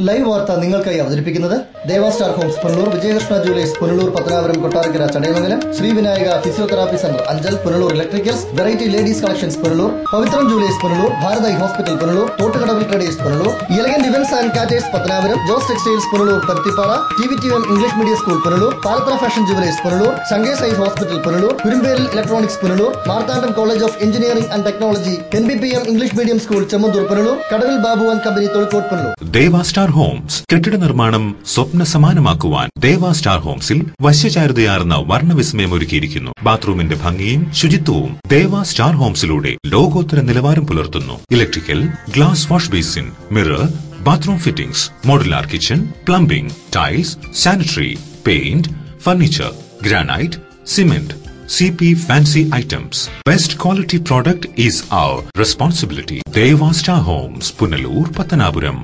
Live വാർത്ത നിങ്ങൾക്കായി അവതരിപ്പിക്കുന്നത് Deva star homes Punalur, Vijayakrishna jewellers Punalur, Pathanapuram, Kottarakkara, Chadayamangalam, Shri Vinayaka physiotherapy centre Anchal Punalur, electricals, variety ladies collections Punalur, Pavithram jewellers Punalur, Bharatha hospital Punalur, Thottukadavil traders Punalur, elegant events and caterers Pathanapuram, Jose textiles Punalur, Paruthippara, TVTM English medium school Punalur, Palappura fashion jewellers Punalur, Shankar's eye hospital Punalur, Kurumbelil electronics Punalur, Marthandam college of engineering and technology, NBPM English medium school Chemmanthoor Punalur, Kadavil Babu and company Tholicode Punalur. Deva star homes കെട്ടിട നിർമ്മാണം സ്വപ്ന സമാനമാക്കുവാൻ ദേവാ star ഹോംസിൽ വശ്യചാരുതയാർന്ന വർണ്ണവിസ്മയം ഒരുക്കിയിരിക്കുന്നു. ബാത്റൂമിന്റെ ഭംഗിയും ശുചിത്വവും ദേവാ star ഹോംസിലൂടെ ലോകോത്തര നിലവാരം പുലർത്തുന്നു. Electrical, glass wash basin, mirror, bathroom fittings, modular kitchen, plumbing, tiles, sanitary, paint, furniture, granite, cement, CP fancy items. Best quality product is our responsibility. Deva Star Homes, Punalur, Pattanapuram.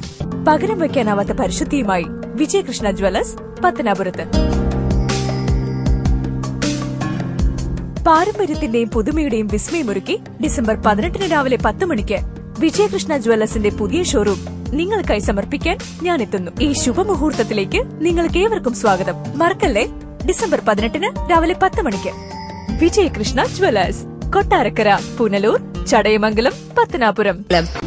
പകരം വയ്ക്കാനാവാത്ത പരിശുദ്ധിയുമായി Vijayakrishna Jewellers പത്തനാപുരത്ത്. പാരമ്പര്യത്തിന്റെയും പുതുമയുടെയും വിസ്മയമൊരുക്കി December 18 രാവിലെ 10 മണിക്ക് വിജയകൃഷ്ണ ജ്വല്ലേഴ്സിന്റെ പുതിയ showroom നിങ്ങൾക്കായി സമർപ്പിക്കാൻ ഞാൻ എത്തുന്നു. ഈ ശുഭമുഹൂർത്തത്തിലേക്ക് നിങ്ങൾക്ക് ഏവർക്കും സ്വാഗതം. മറക്കല്ലേ, ഡിസംബർ 18 രാവിലെ 10 മണിക്ക് Vijayakrishna Jewellers, Kottarakkara, Punalur, Chadayamangalam, Pathanapuram.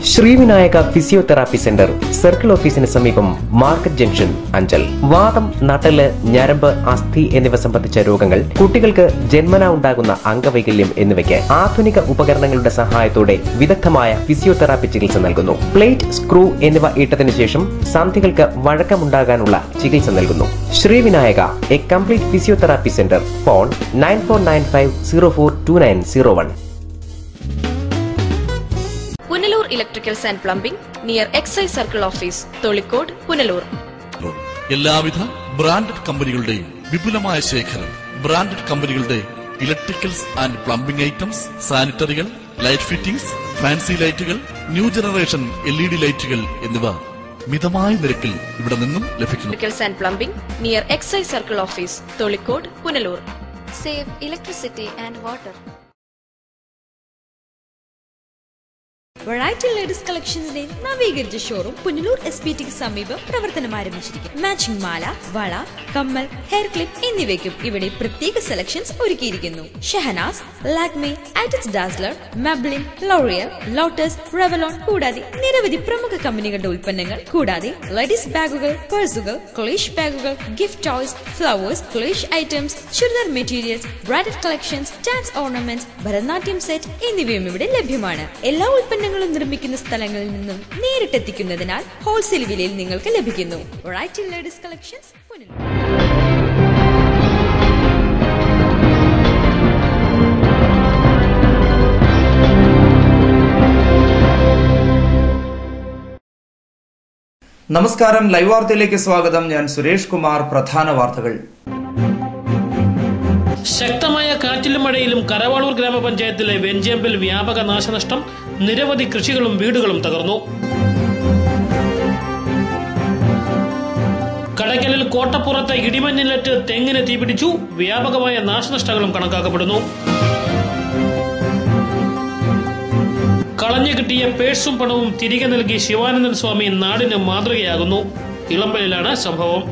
Shri Vinayaka physiotherapy centre circle ഓഫീസിന് സമീപം മാർക്കറ്റ് ജംഗ്ഷൻ അഞ്ചൽ. വാദം, നട്ടല്, ഞരമ്പ്, അസ്ഥി എന്നിവ സംബന്ധിച്ച രോഗങ്ങൾ, കുട്ടികൾക്ക് ജന്മനാ ഉണ്ടാകുന്ന അംഗവൈകല്യം എന്നിവയ്ക്ക് ആധുനിക ഉപകരണങ്ങളുടെ സഹായത്തോടെ വിദഗ്ധമായ ഫിസിയോതെറാപ്പി ചികിത്സ നൽകുന്നു. പ്ലേറ്റ്, സ്ക്രൂ എന്നിവ ഇട്ടതിനു ശേഷം സന്ധികൾക്ക് വഴക്കമുണ്ടാകാനുള്ള ചികിത്സ നൽകുന്നു. Shri Vinayaka, a complete physiotherapy centre. Phone 9495042901. Punalur electricals and plumbing near excise circle office, Tholicode, Punalur. എല്ലാവിധ ബ്രാൻഡഡ് കമ്പനികളുടെയും വിപുലമായ ശേഖരം. ബ്രാൻഡഡ് കമ്പനികളുടെ ഇലക്ട്രിക്കൽസ് ആൻഡ് പ്ലംബിംഗ് ഐറ്റംസ്, സാനിറ്ററികൾ, ലൈറ്റ് ഫിറ്റിംഗ്സ്, ഫാൻസി ലൈറ്റുകൾ, ന്യൂ ജനറേഷൻ LED ലൈറ്റുകൾ എന്നിവ മിതമായ നിരക്കിൽ ഇവിടെ നിന്നും ലഭിക്കുന്നു. Electricals and plumbing near excise circle office, Tholicode, Punalur. Save electricity and water. Variety ladies കളക്ഷൻസിന്റെ നവീകരിച്ച ഷോറൂം പുനലൂർ SPTക്ക് സമീപം പ്രവർത്തനം ആരംഭിച്ചിരിക്കുന്നു. മാച്ചിങ് മാല, വള, കമ്മൽ, ഹെയർ ക്ലിപ്പ് എന്നിവയ്ക്കും ഇവിടെ പ്രത്യേക സെലക്ഷൻസ് ഒരുക്കിയിരിക്കുന്നു. ഷഹനാസ്, ലാക്മേ, ആറ്റിറ്റ്സ് dazzler, Maybelline, L'Oreal, Lotus, Revlon കൂടാതെ നിരവധി പ്രമുഖ കമ്പനികളുടെ ഉൽപ്പന്നങ്ങൾ, കൂടാതെ ലേഡീസ് ബാഗുകൾ, പേഴ്സുകൾ, ക്ലേഷ് ബാഗുകൾ, ഗിഫ്റ്റ് ടോയ്സ്, ഫ്ലവേഴ്സ്, ക്ലേഷ് items, churidar materials, bridal collections, dance ornaments, Bharatanatyam set എന്നിവയും ഇവിടെ ലഭ്യമാണ്. എല്ലാ ഉൽപ്പന്നങ്ങളും നിർമ്മിക്കുന്ന സ്ഥലങ്ങളിൽ നിന്നും നേരിട്ടെത്തിക്കുന്നതിനാൽ ഹോൾസെയിൽ വിലയിൽ നിങ്ങൾക്ക് ലഭിക്കുന്നു. Variety ladies collections, Punalur. നമസ്കാരം, ലൈവ് വാർത്തയിലേക്ക് സ്വാഗതം. ഞാൻ സുരേഷ് കുമാർ. പ്രധാന വാർത്തകൾ. ശക്തമായ കാറ്റിലും മഴയിലും കരവാളൂർ ഗ്രാമപഞ്ചായത്തിലെ വെഞ്ചേമ്പിൽ വ്യാപക നാശനഷ്ടം. നിരവധി കൃഷികളും വീടുകളും തകർന്നു. കടയ്ക്കലിൽ കോട്ടപ്പുറത്ത് ഇടിമഞ്ഞിലേറ്റ് തെങ്ങിന് തീപിടിച്ചു. വ്യാപകമായ നാശനഷ്ടങ്ങളും കണക്കാക്കപ്പെടുന്നു. കളഞ്ഞു കിട്ടിയ പേഴ്സും പണവും തിരികെ നൽകി ശിവാനന്ദൻ സ്വാമി നാടിന് മാതൃകയാകുന്നു. ഇളമ്പലിലാണ് സംഭവം.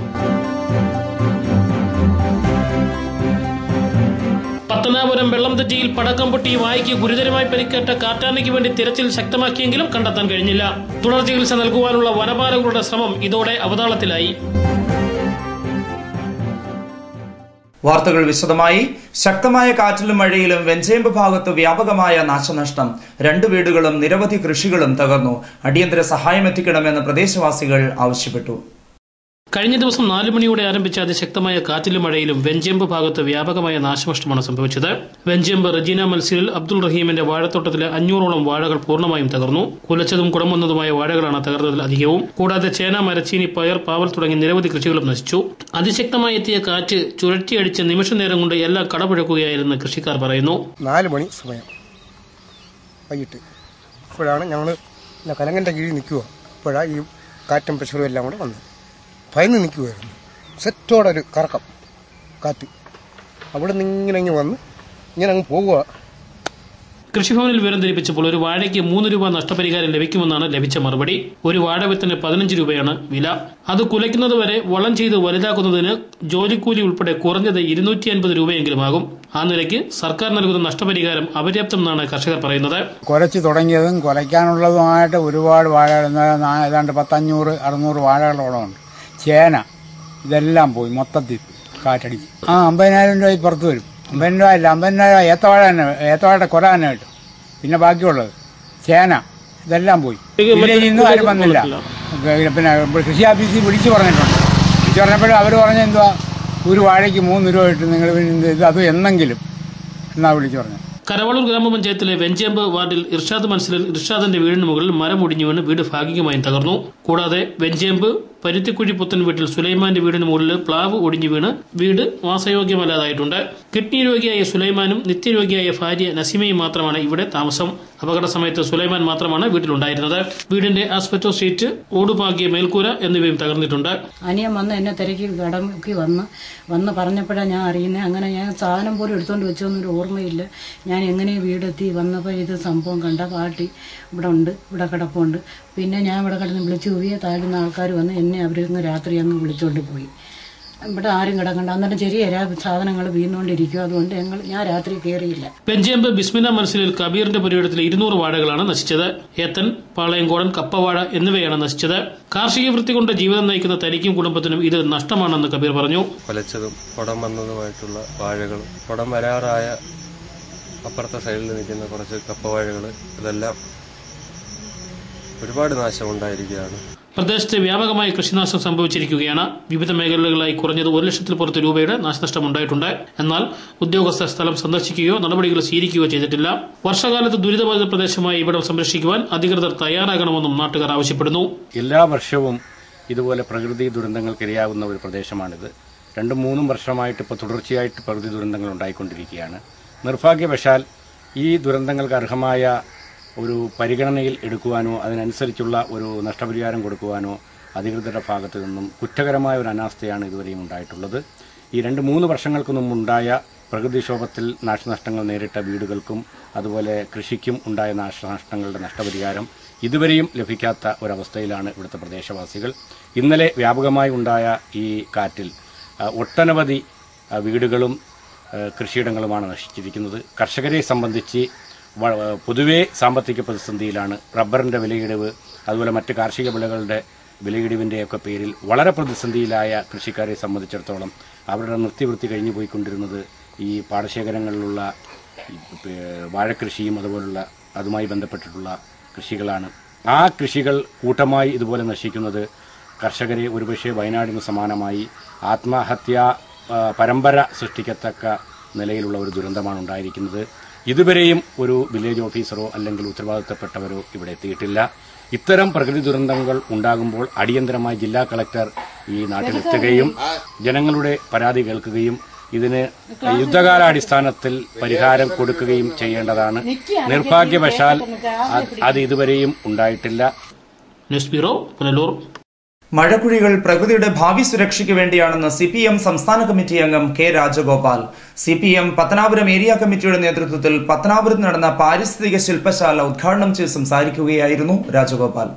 പത്തനാപുരം വെള്ളംതെറ്റിയിൽ പടക്കം പൊട്ടി വായിക്ക് ഗുരുതരമായി പരിക്കേറ്റ കാട്ടാനയ്ക്ക് വേണ്ടി തിരച്ചിൽ ശക്തമാക്കിയെങ്കിലും കണ്ടെത്താൻ കഴിഞ്ഞില്ല. തുടർ ചികിത്സ നൽകുവാനുള്ള വനപാലകരുടെ ശ്രമം ഇതോടെ അവതാളത്തിലായി. വാർത്തകൾ വിശദമായി. ശക്തമായ കാറ്റിലും മഴയിലും വെഞ്ചേമ്പ് ഭാഗത്ത് വ്യാപകമായ നാശനഷ്ടം. 2 വീടുകളും നിരവധി കൃഷികളും തകർന്നു. അടിയന്തര സഹായം എത്തിക്കണമെന്ന് പ്രദേശവാസികൾ ആവശ്യപ്പെട്ടു. കഴിഞ്ഞ ദിവസം 4 മണിയോടെ ആരംഭിച്ച അതിശക്തമായ കാറ്റിലും മഴയിലും വെഞ്ചേമ്പ് ഭാഗത്ത് വ്യാപകമായ നാശനഷ്ടമാണ് സംഭവിച്ചത്. വെഞ്ചേമ്പ് റജീന മൽസിലിൽ അബ്ദുൾ റഹീമിന്റെ വാഴത്തോട്ടത്തിലെ 500ഓളം വാഴകൾ പൂർണ്ണമായും തകർന്നു. കുലച്ചതും കുടംവന്നതുമായ വാഴകളാണ് തകർന്നതിൽ അധികവും. കൂടാതെ ചേന, മരച്ചീനി, പയർ, പാവൽ തുടങ്ങി നിരവധി കൃഷികളും നശിച്ചു. അതിശക്തമായി എത്തിയ കാറ്റ് ചുഴറ്റിയടിച്ച് നിമിഷനേരം കൊണ്ട് എല്ലാം കടപുഴക്കുകയായിരുന്ന് കൃഷിക്കാർ പറയുന്നു. 4 മണി സമയം വൈകിട്ട് ഇപ്പോഴാണ് ഞങ്ങൾ കലങ്ങന്റെ കീഴിൽ നിൽക്കുക. ഇപ്പോഴാണ് ഈ കാറ്റും പ്രഷറും എല്ലാം കൂടെ വന്നത്. ഭയന്ന് നിൽക്കുമായിരുന്നു. സെറ്റോടെ ഒരു കറക്കം കാറ്റ് അവിടെ നിന്ന് ഇങ്ങനെ വന്ന് ഇങ്ങനെ അങ്ങ് പോകുക. കൃഷിഭവനിൽ വിവരം ധരിപ്പിച്ചപ്പോൾ ഒരു വാഴയ്ക്ക് 3 രൂപ നഷ്ടപരിഹാരം ലഭിക്കുമെന്നാണ് ലഭിച്ച മറുപടി. ഒരു വാഴ വിത്തിന് 15 രൂപയാണ് വില. അത് കുലയ്ക്കുന്നതുവരെ വളം ചെയ്ത് വലുതാക്കുന്നതിന് ജോലിക്കൂലി ഉൾപ്പെടെ കുറഞ്ഞത് 250 രൂപയെങ്കിലും ആകും. ആ നിലയ്ക്ക് സർക്കാർ നൽകുന്ന നഷ്ടപരിഹാരം അപര്യാപ്തമെന്നാണ് കർഷകർ പറയുന്നത്. കുലച്ചു തുടങ്ങിയതും കുലയ്ക്കാനുള്ളതുമായിട്ട് ഒരുപാട് വാഴകൾ, ഏതാണ്ട് 500-600 വാഴകളോളമുണ്ട്. ചേന ഇതെല്ലാം പോയി മൊത്തത്തിൽ കാറ്റടിച്ച്. 50,000 രൂപ പുറത്ത് വരും. 50 രൂപ ഇല്ല, 50 രൂപ ഏത്തവാഴ തന്നെ, ഏത്തവാഴയുടെ കുല തന്നെ കിട്ടും. പിന്നെ ബാക്കിയുള്ളത് ചേന ഇതെല്ലാം പോയി. ഇന്നും ആരും വന്നില്ല. പിന്നെ കൃഷി ഓഫീസിൽ വിളിച്ചു പറഞ്ഞിട്ടുണ്ട്. വിളിച്ചു പറഞ്ഞപ്പോഴും അവർ പറഞ്ഞ എന്തുവാ, ഒരു വാഴയ്ക്ക് 3 രൂപ ഇട്ട് നിങ്ങൾ അത് എന്നെങ്കിലും എന്നാ വിളിച്ചു പറഞ്ഞു. കരവളൂർ ഗ്രാമപഞ്ചായത്തിലെ വെഞ്ചേമ്പ് വാർഡിൽ ഇർഷാദ് മനസ്സിലിൽ ഇർഷാദിന്റെ വീടിന് മുകളിൽ മരം ഒടിഞ്ഞു വീണ് വീട് ഭാഗികമായും തകർന്നു. കൂടാതെ വെഞ്ചേമ്പ് പരുത്തിക്കുഴി പുത്തൻ വീട്ടിൽ സുലൈമാന്റെ വീടിന് മുകളിൽ പ്ലാവ് ഒടിഞ്ഞു വീണ് വീട് വാസയോഗ്യമല്ലാതായിട്ടുണ്ട്. കിഡ്നി രോഗിയായ സുലൈമാനും നിത്യരോഗിയായ ഭാര്യ നസീമയും മാത്രമാണ് ഇവിടെ താമസം. അപകട സമയത്ത് സുലൈമാൻ മാത്രമാണ് വീട്ടിലുണ്ടായിരുന്നത്. വീടിന്റെ ആസ്പെറ്റോസ് ഷീറ്റ്, ഓടുപാകിയ മേൽക്കൂര എന്നിവയും തകർന്നിട്ടുണ്ട്. അനിയൻ വന്ന് എന്നെ തിരക്കി കടക്കി വന്ന് പറഞ്ഞപ്പോഴാണ് ഞാൻ അറിയുന്നത്. അങ്ങനെ ഞാൻ സാധനം പോലും എടുത്തുകൊണ്ട് വെച്ചൊന്നൊരു ഓർമ്മയില്ല. ഞാൻ എങ്ങനെ വീടെത്തി വന്നപ്പോൾ ഇത് സംഭവം കണ്ട പാട്ടി ഇവിടെ ഉണ്ട്, ഇവിടെ കിടപ്പുണ്ട്. പിന്നെ ഞാൻ ഇവിടെ കിടന്ന് വിളിച്ചു പോയി. താഴ്ന്ന ആൾക്കാർ വന്ന് എന്നെ അവരങ്ങ് രാത്രി അങ്ങ് വിളിച്ചുകൊണ്ട് പോയി. ഇവിടെ ആരും കിടക്കണ്ട. അന്നേരം ചെറിയ സാധനങ്ങൾ വീണുകൊണ്ടിരിക്കും. അതുകൊണ്ട് ഞാൻ രാത്രി കയറിയില്ല. വെഞ്ചേമ്പ് ബിസ്മില മനസ്സിലിൽ കബീറിന്റെ പുരയിടത്തിൽ 200 വാഴകളാണ് നശിച്ചത്. ഏത്തൻ, പാളയംകോടൻ, കപ്പവാഴ എന്നിവയാണ് നശിച്ചത്. കാർഷിക വൃത്തി കൊണ്ട് ജീവിതം നയിക്കുന്ന തനിക്കും കുടുംബത്തിനും ഇത് നഷ്ടമാണെന്ന് കബീർ പറഞ്ഞു. കൊലച്ചതും കുടം വന്നതുമായിട്ടുള്ള വാഴകളും കുടം വരാറായ അപ്പുറത്തെ സൈഡിൽ നിൽക്കുന്ന കുറച്ച് കപ്പവാഴകൾ ഇതെല്ലാം ഒരുപാട് നാശമുണ്ടായിരിക്കുകയാണ്. പ്രദേശത്ത് വ്യാപകമായി കൃഷിനാശം സംഭവിച്ചിരിക്കുകയാണ്. വിവിധ മേഖലകളിലായി കുറഞ്ഞത് 1 ലക്ഷത്തിൽ പുറത്ത് രൂപയുടെ നാശനഷ്ടമുണ്ടായിട്ടുണ്ട്. എന്നാൽ ഉദ്യോഗസ്ഥർ സ്ഥലം സന്ദർശിക്കുകയോ നടപടികൾ സ്വീകരിക്കുകയോ ചെയ്തിട്ടില്ല. വർഷകാലത്ത് ദുരിതബാധിത പ്രദേശമായി ഇവിടം സംരക്ഷിക്കുവാൻ അധികൃതർ തയ്യാറാകണമെന്നും നാട്ടുകാർ ആവശ്യപ്പെടുന്നു. എല്ലാ വർഷവും ഇതുപോലെ പ്രകൃതി ദുരന്തങ്ങൾക്കിരയാകുന്ന ഒരു പ്രദേശമാണിത്. 2-3 വർഷമായിട്ട് ഇപ്പോൾ തുടർച്ചയായിട്ട് പ്രകൃതി ദുരന്തങ്ങൾ ഉണ്ടായിക്കൊണ്ടിരിക്കുകയാണ്. നിർഭാഗ്യവശാൽ ഈ ദുരന്തങ്ങൾക്ക് അർഹമായ ഒരു പരിഗണനയിൽ എടുക്കുവാനോ അതിനനുസരിച്ചുള്ള ഒരു നഷ്ടപരിഹാരം കൊടുക്കുവാനോ അധികൃതരുടെ ഭാഗത്തു നിന്നും കുറ്റകരമായ ഒരു അനാസ്ഥയാണ് ഇതുവരെയും ഉണ്ടായിട്ടുള്ളത്. ഈ 2-3 വർഷങ്ങൾക്ക് മുമ്പുണ്ടായ പ്രകൃതിക്ഷോഭത്തിൽ നാശനഷ്ടങ്ങൾ നേരിട്ട വീടുകൾക്കും അതുപോലെ കൃഷിക്കും ഉണ്ടായ നാശനഷ്ടങ്ങളുടെ നഷ്ടപരിഹാരം ഇതുവരെയും ലഭിക്കാത്ത ഒരവസ്ഥയിലാണ് ഇവിടുത്തെ പ്രദേശവാസികൾ. ഇന്നലെ വ്യാപകമായി ഉണ്ടായ ഈ കാറ്റിൽ ഒട്ടനവധി വീടുകളും കൃഷിയിടങ്ങളുമാണ് നശിച്ചിരിക്കുന്നത്. കർഷകരെ സംബന്ധിച്ച് പൊതുവേ സാമ്പത്തിക പ്രതിസന്ധിയിലാണ്. റബ്ബറിന്റെ വിലയിടിവ്, അതുപോലെ മറ്റ് കാർഷിക വിളകളുടെ വിലയിടിവിൻ്റെയൊക്കെ പേരിൽ വളരെ പ്രതിസന്ധിയിലായ കൃഷിക്കാരെ സംബന്ധിച്ചിടത്തോളം അവരുടെ നിത്യവൃത്തി കഴിഞ്ഞു പോയിക്കൊണ്ടിരുന്നത് ഈ പാടശേഖരങ്ങളിലുള്ള വാഴക്കൃഷിയും അതുപോലുള്ള അതുമായി ബന്ധപ്പെട്ടിട്ടുള്ള കൃഷികളാണ്. ആ കൃഷികൾ കൂട്ടമായി ഇതുപോലെ നശിക്കുന്നത് കർഷകരെ ഒരുപക്ഷെ വയനാടിന് സമാനമായി ആത്മഹത്യാ പരമ്പര സൃഷ്ടിക്കത്തക്ക നിലയിലുള്ള ഒരു ദുരന്തമാണ് ഉണ്ടായിരിക്കുന്നത്. ഇതുവരെയും ഒരു വില്ലേജ് ഓഫീസറോ അല്ലെങ്കിൽ ഉത്തരവാദിത്തപ്പെട്ടവരോ ഇവിടെ എത്തിയിട്ടില്ല. ഇത്തരം പ്രകൃതി ദുരന്തങ്ങൾ ഉണ്ടാകുമ്പോൾ അടിയന്തരമായി ജില്ലാ കളക്ടർ ഈ നാട്ടിലെത്തുകയും ജനങ്ങളുടെ പരാതി കേൾക്കുകയും ഇതിന് യുദ്ധകാലാടിസ്ഥാനത്തിൽ പരിഹാരം കൊടുക്കുകയും ചെയ്യേണ്ടതാണ്. നിർഭാഗ്യവശാൽ അത് ഇതുവരെയും ഉണ്ടായിട്ടില്ല. News bureau, Punalur. മഴക്കുഴികൾ പ്രകൃതിയുടെ ഭാവി സുരക്ഷയ്ക്ക് വേണ്ടിയാണെന്ന് CPM സംസ്ഥാന കമ്മിറ്റി അംഗം K Rajagopal. CPM Pathanapuram area കമ്മിറ്റിയുടെ നേതൃത്വത്തിൽ പത്തനാപുരത്ത് നടന്ന പാരിസ്ഥിതിക ശില്പശാല ഉദ്ഘാടനം ചെയ്ത് സംസാരിക്കുകയായിരുന്നു രാജഗോപാൽ.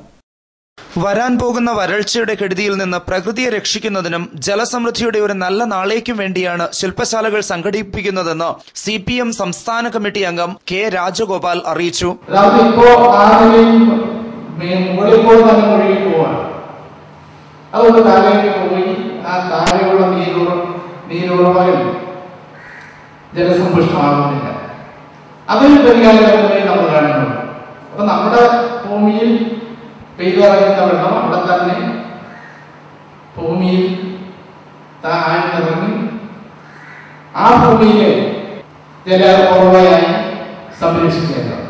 വരാൻ പോകുന്ന വരൾച്ചയുടെ കെടുതിയിൽ നിന്ന് പ്രകൃതിയെ രക്ഷിക്കുന്നതിനും ജലസമൃദ്ധിയുടെ ഒരു നല്ല നാളേക്കും വേണ്ടിയാണ് ശില്പശാലകൾ സംഘടിപ്പിക്കുന്നതെന്ന് CPM സംസ്ഥാന കമ്മിറ്റി അംഗം കെ രാജഗോപാൽ അറിയിച്ചു. അതുകൊണ്ട് താഴേക്ക് പോയി ആ താഴെയുള്ള നീരുറവകൾ ജലസമ്പുഷ്ടമാകുന്നില്ല. അതൊരു പരിഹാരമായി നമ്മൾ കാണുന്നുണ്ട്. അപ്പൊ നമ്മുടെ ഭൂമിയിൽ പെയ്തിറങ്ങുന്ന വെള്ളം അവിടെ തന്നെ ഭൂമിയിൽ ആഴ്ന്നിറങ്ങി ആ ഭൂമിയിലെ ജലഉറവയായി സംരക്ഷിക്കേണ്ടത്.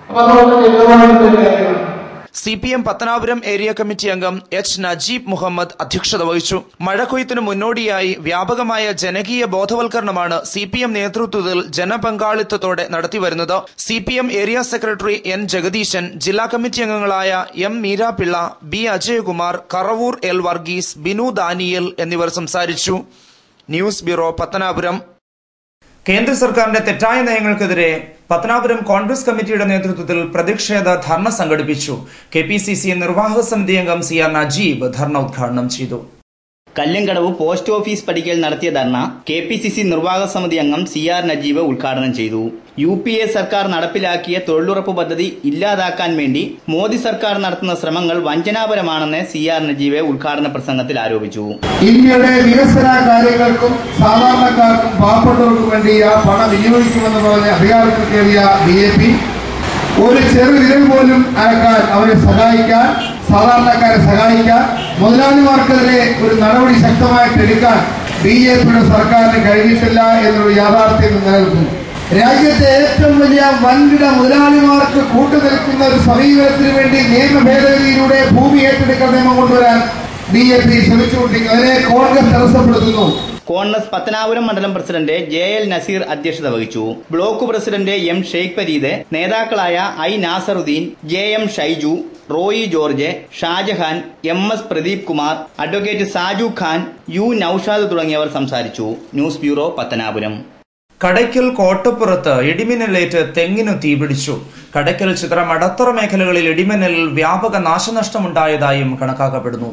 അപ്പൊ അതുകൊണ്ട് ലളിതമായിട്ടുള്ള ഒരു കാര്യമാണ്. CPM പത്തനാപുരം ഏരിയ കമ്മിറ്റി അംഗം H. നജീബ് മുഹമ്മദ് അധ്യക്ഷത വഹിച്ചു. മഴക്കൊയ്ത്തിന് മുന്നോടിയായി വ്യാപകമായ ജനകീയ ബോധവൽക്കരണമാണ് CPM നേതൃത്വത്തിൽ ജനപങ്കാളിത്തത്തോടെ നടത്തിവരുന്നത്. CPM area secretary N. ജഗദീശൻ, ജില്ലാ കമ്മിറ്റി അംഗങ്ങളായ M. Meera Pillai, B. Ajayakumar, Karavoor L. Varghese, Binu Daniel എന്നിവർ സംസാരിച്ചു. News bureau, Pathanapuram. കേന്ദ്ര സർക്കാരിന്റെ തെറ്റായ നയങ്ങൾക്കെതിരെ പത്തനാപുരം കോൺഗ്രസ് കമ്മിറ്റിയുടെ നേതൃത്വത്തിൽ പ്രതിഷേധ ധർണ സംഘടിപ്പിച്ചു. KPCC നിർവാഹക സമിതി അംഗം CR നജീബ് ധർണ ഉദ്ഘാടനം ചെയ്തു. കല്യങ്കടവ് പോസ്റ്റ് ഓഫീസ് പടിക്കൽ നടത്തിയ ധർണ KPCC നിർവാഹക സമിതി അംഗം CR നജീബ് ഉദ്ഘാടനം ചെയ്തു. UPA സർക്കാർ നടപ്പിലാക്കിയ തൊഴിലുറപ്പ് പദ്ധതി ഇല്ലാതാക്കാൻ വേണ്ടി മോദി സർക്കാർ നടത്തുന്ന ശ്രമങ്ങൾ വഞ്ചനാപരമാണെന്ന് CR നജീബ് ഉദ്ഘാടന പ്രസംഗത്തിൽ ആരോപിച്ചു. ഇന്ത്യയുടെ വികസന കാര്യങ്ങൾക്കും സാധാരണക്കാർക്കും പാവപ്പെട്ടവർക്കും വേണ്ടി ആ പണം വിനിയോഗിക്കുമെന്ന് പറഞ്ഞ അധികാരത്തിൽ കയറിയ BJP ഒരു ചെറു വിരൽ പോലും അനക്കാൻ അവരെ സഹായിക്കാൻ, സാധാരണക്കാരെ സഹായിക്കാൻ, മുതലാളിമാർക്കെതിരെ ഒരു നടപടി ശക്തമായിട്ട് എടുക്കാൻ BJPയുടെ സർക്കാരിന് കഴിഞ്ഞിട്ടില്ല എന്നൊരു യാഥാർത്ഥ്യം നിലനിൽക്കുന്നു. രാജ്യത്തെ ഏറ്റവും വലിയ വൻകിട മുതലാളിമാർക്ക് കൂട്ടുനിൽക്കുന്ന ഒരു സമീപനത്തിന് വേണ്ടി നിയമ ഭേദഗതിയിലൂടെ ഭൂമി ഏറ്റെടുക്കൽ നിയമം കൊണ്ടുവരാൻ BJP ശ്രമിച്ചുകൊണ്ടിരിക്കുന്നു. അതിനെ കോൺഗ്രസ് തടസ്സപ്പെടുത്തുന്നു. കോൺഗ്രസ് പത്തനാപുരം മണ്ഡലം പ്രസിഡന്റ് JL നസീർ അധ്യക്ഷത വഹിച്ചു. Block president M Sheikh Fareed, നേതാക്കളായ I Nasaruddin, JM Shaiju, Roy George, Shajahan, MS Pradeep Kumar, advocate Saju Khan, U Naushad തുടങ്ങിയവർ സംസാരിച്ചു. News bureau Pathanapuram. കടയ്ക്കൽ കോട്ടപ്പുറത്ത് ഇടിമിന്നലേറ്റ് തെങ്ങിനു തീപിടിച്ചു. കടയ്ക്കൽ ചിത്ര മടത്തറ മേഖലകളിൽ ഇടിമിന്നലിൽ വ്യാപക നാശനഷ്ടമുണ്ടായതായും കണക്കാക്കപ്പെടുന്നു.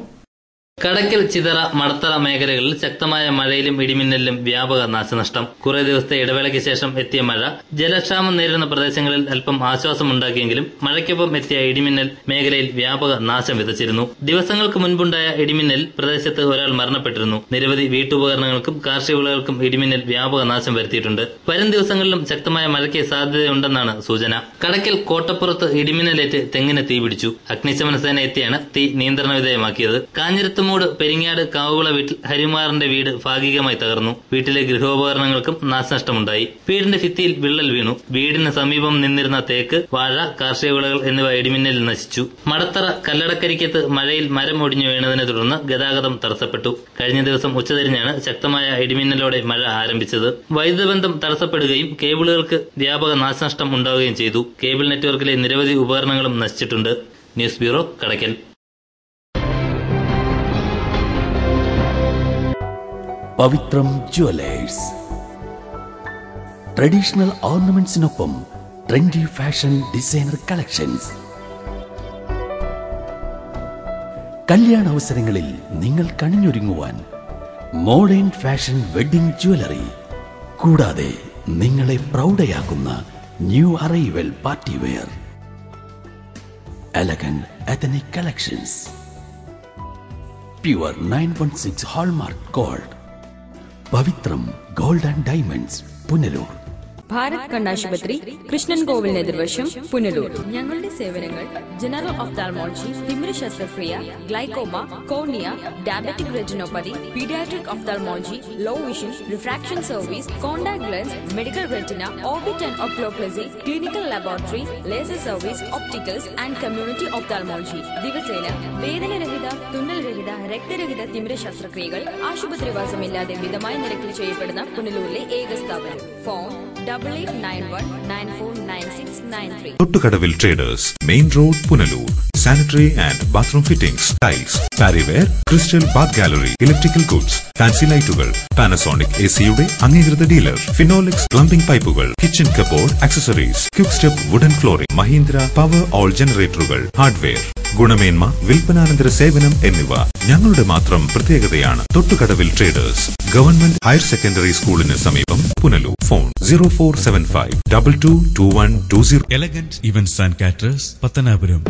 കടയ്ക്കൽ ചിതറ മടത്തറ മേഖലകളിൽ ശക്തമായ മഴയിലും ഇടിമിന്നലിലും വ്യാപക നാശനഷ്ടം. കുറെ ദിവസത്തെ ഇടവേളയ്ക്ക് ശേഷം എത്തിയ മഴ ജലക്ഷാമം നേരിടുന്ന പ്രദേശങ്ങളിൽ അല്പം ആശ്വാസമുണ്ടാക്കിയെങ്കിലും മഴയ്ക്കൊപ്പം എത്തിയ ഇടിമിന്നൽ മേഖലയിൽ വ്യാപക നാശം വിതച്ചിരുന്നു. ദിവസങ്ങൾക്ക് മുൻപുണ്ടായ ഇടിമിന്നൽ പ്രദേശത്ത് ഒരാൾ മരണപ്പെട്ടിരുന്നു. നിരവധി വീട്ടുപകരണങ്ങൾക്കും കാർഷിക വിളകൾക്കും ഇടിമിന്നൽ വ്യാപക നാശം വരുത്തിയിട്ടുണ്ട്. വരും ദിവസങ്ങളിലും ശക്തമായ മഴയ്ക്ക് സാധ്യതയുണ്ടെന്നാണ് സൂചന. കടയ്ക്കൽ കോട്ടപ്പുറത്ത് ഇടിമിന്നലേറ്റ് തെങ്ങിന് തീപിടിച്ചു. അഗ്നിശമന സേന എത്തിയാണ് തീ നിയന്ത്രണ വിധേയമാക്കിയത്. കാഞ്ഞിരത്ത് പെരിങ്ങാട് കാവുകുള വീട്ടിൽ ഹരിമാറിന്റെ വീട് ഭാഗികമായി തകർന്നു. വീട്ടിലെ ഗൃഹോപകരണങ്ങൾക്കും നാശനഷ്ടമുണ്ടായി. വീടിന്റെ ഭിത്തിയിൽ വിള്ളൽ വീണു. വീടിന് സമീപം നിന്നിരുന്ന തേക്ക്, വാഴ, കാർഷിക വിളകൾ എന്നിവ ഇടിമിന്നലിൽ നശിച്ചു. മടത്തറ കല്ലടക്കരിക്കത്ത് മഴയിൽ മരം ഒടിഞ്ഞു വീണതിനെ തുടർന്ന് ഗതാഗതം തടസ്സപ്പെട്ടു. കഴിഞ്ഞ ദിവസം ഉച്ചതിരിഞ്ഞാണ് ശക്തമായ ഇടിമിന്നലോടെ മഴ ആരംഭിച്ചത്. വൈദ്യുത ബന്ധം തടസ്സപ്പെടുകയും കേബിളുകൾക്ക് വ്യാപക നാശനഷ്ടം ഉണ്ടാവുകയും ചെയ്തു. കേബിൾ നെറ്റ്വർക്കിലെ നിരവധി ഉപകരണങ്ങളും നശിച്ചിട്ടുണ്ട്. News bureau Kadakkal. Pavithram jewellers. Traditional ഓർണമെന്റ്സിനൊപ്പം ട്രെൻഡി ഫാഷൻ ഡിസൈനർ കളക്ഷൻസ്. കല്യാണ അവസരങ്ങളിൽ നിങ്ങൾ കണിഞ്ഞൊരുങ്ങുവാൻ മോഡേൺ ഫാഷൻ വെഡിംഗ് ജ്വല്ലറി, കൂടാതെ നിങ്ങളെ പ്രൗഢയാക്കുന്ന new arrival party wear, elegant ethnic collections, pure 916 hallmark gold. Pavithram gold and diamonds, Punalur. Bharat കണ്ണാശുപത്രി, കൃഷ്ണൻ കോവിൽ എതിർവശം, പുനലൂർ. ഞങ്ങളുടെ സേവനങ്ങൾ ജനറൽ ഒഫ്താൽമോളജി, തിമിര ശസ്ത്രക്രിയ, glaucoma, cornea, diabetic retinopathy, paediatric ophthalmology, low vision, refraction service, contact lens, medical retina, orbit and oculoplasty, clinical laboratory, laser service, opticals and community ophthalmology. ദിവസേന വേദനരഹിത, തുന്നൽരഹിത, രക്തരഹിത തിമിര ശസ്ത്രക്രിയകൾ ആശുപത്രിവാസമില്ലാതെ മിതമായ നിരക്കിൽ ചെയ്യപ്പെടുന്ന പുനലൂരിലെ ഏക സ്ഥാപനം. Phone Thottukadavil traders, main road, Punalur. Sanitary and bathroom fittings, tiles, Parryware, crystal bath gallery, electrical goods, fancy ലൈറ്റുകൾ, പാനസോണിക് AC-യുടെ അംഗീകൃത ഡീലർ, ഫിനോലിക്സ് പ്ലംബിംഗ് പൈപ്പുകൾ, kitchen cupboard accessories, quick step wooden flooring, Mahindra Powerol ജനറേറ്ററുകൾ, ഹാർഡ്വെയർ, ഗുണമേന്മ, വിൽപ്പനാനന്തര സേവനം എന്നിവ ഞങ്ങളുടെ മാത്രം പ്രത്യേകതയാണ്. Thottukadavil traders, government higher secondary സ്കൂളിന് സമീപം, Punalur. Phone 0475222120. Elegant events and caterers, Pathanapuram.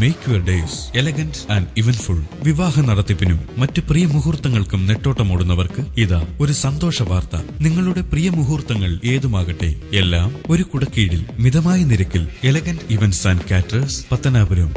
Make your days elegant and eventful. വിവാഹ നടത്തിപ്പിനും മറ്റ് പ്രിയ മുഹൂർത്തങ്ങൾക്കും നെട്ടോട്ടമോടുന്നവർക്ക് ഇതാ ഒരു സന്തോഷ വാർത്ത. നിങ്ങളുടെ പ്രിയ മുഹൂർത്തങ്ങൾ ഏതുമാകട്ടെ, എല്ലാം ഒരു കുടക്കീഴിൽ മിതമായ നിരക്കിൽ. Elegant events and caterers, Pathanapuram.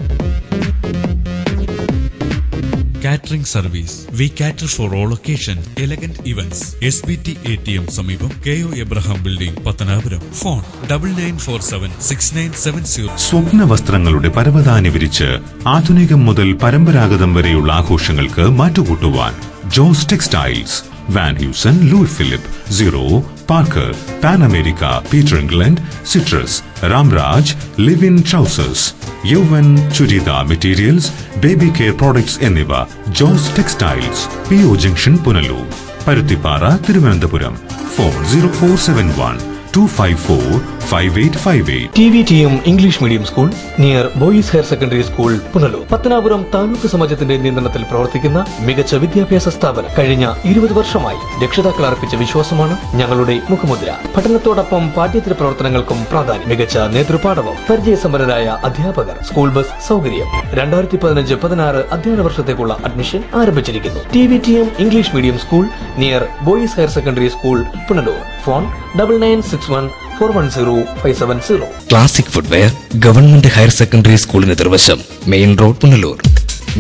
Catering service. We cater for all occasion. Elegant events, SBT ATM സമീപം, KO Abraham building, Pathanapuram. Phone 99476970. സ്വപ്ന വസ്ത്രങ്ങളുടെ പരവതാനി വിരിച്ച് ആധുനികം മുതൽ പരമ്പരാഗതം വരെയുള്ള ആഘോഷങ്ങൾക്ക് മാറ്റുകൂട്ടുവാൻ Jose textiles, Van Heusen, Louis Philippe, Zero, Parker, Pan America, Peter England, Citrus, Ramraj, Livin trousers, യൗവൻ churidar materials, baby care products എന്നിവ Jose textiles, PO junction, Punalur. Paruthippara, Thiruvananthapuram. Phone 0471 254-5858. TVTM English Medium School near Boys Higher Secondary School, Punalur. Pathanapuram taluk സമാജത്തിന്റെ നിയന്ത്രണത്തിൽ പ്രവർത്തിക്കുന്ന മികച്ച വിദ്യാഭ്യാസ സ്ഥാപനം. കഴിഞ്ഞ 20 വർഷമായി രക്ഷിതാക്കൾ അർപ്പിച്ച വിശ്വാസമാണ് ഞങ്ങളുടെ മുഖമുദ്ര. പഠനത്തോടൊപ്പം പാഠ്യേതര പ്രവർത്തനങ്ങൾക്കും പ്രാധാന്യം. മികച്ച നേതൃപാഠവും പരിചയസമ്പന്നരായ അധ്യാപകർ, സ്കൂൾ ബസ് സൗകര്യം. 2015-16 അധ്യയന വർഷത്തേക്കുള്ള അഡ്മിഷൻ ആരംഭിച്ചിരിക്കുന്നു. TVTM English Medium School near Boys Higher Secondary School, Punalur. Phone 9961410570. Classic footwear government higher secondary സ്കൂളിന് എതിർവശം, മെയിൻ റോഡ്, പുനലൂർ.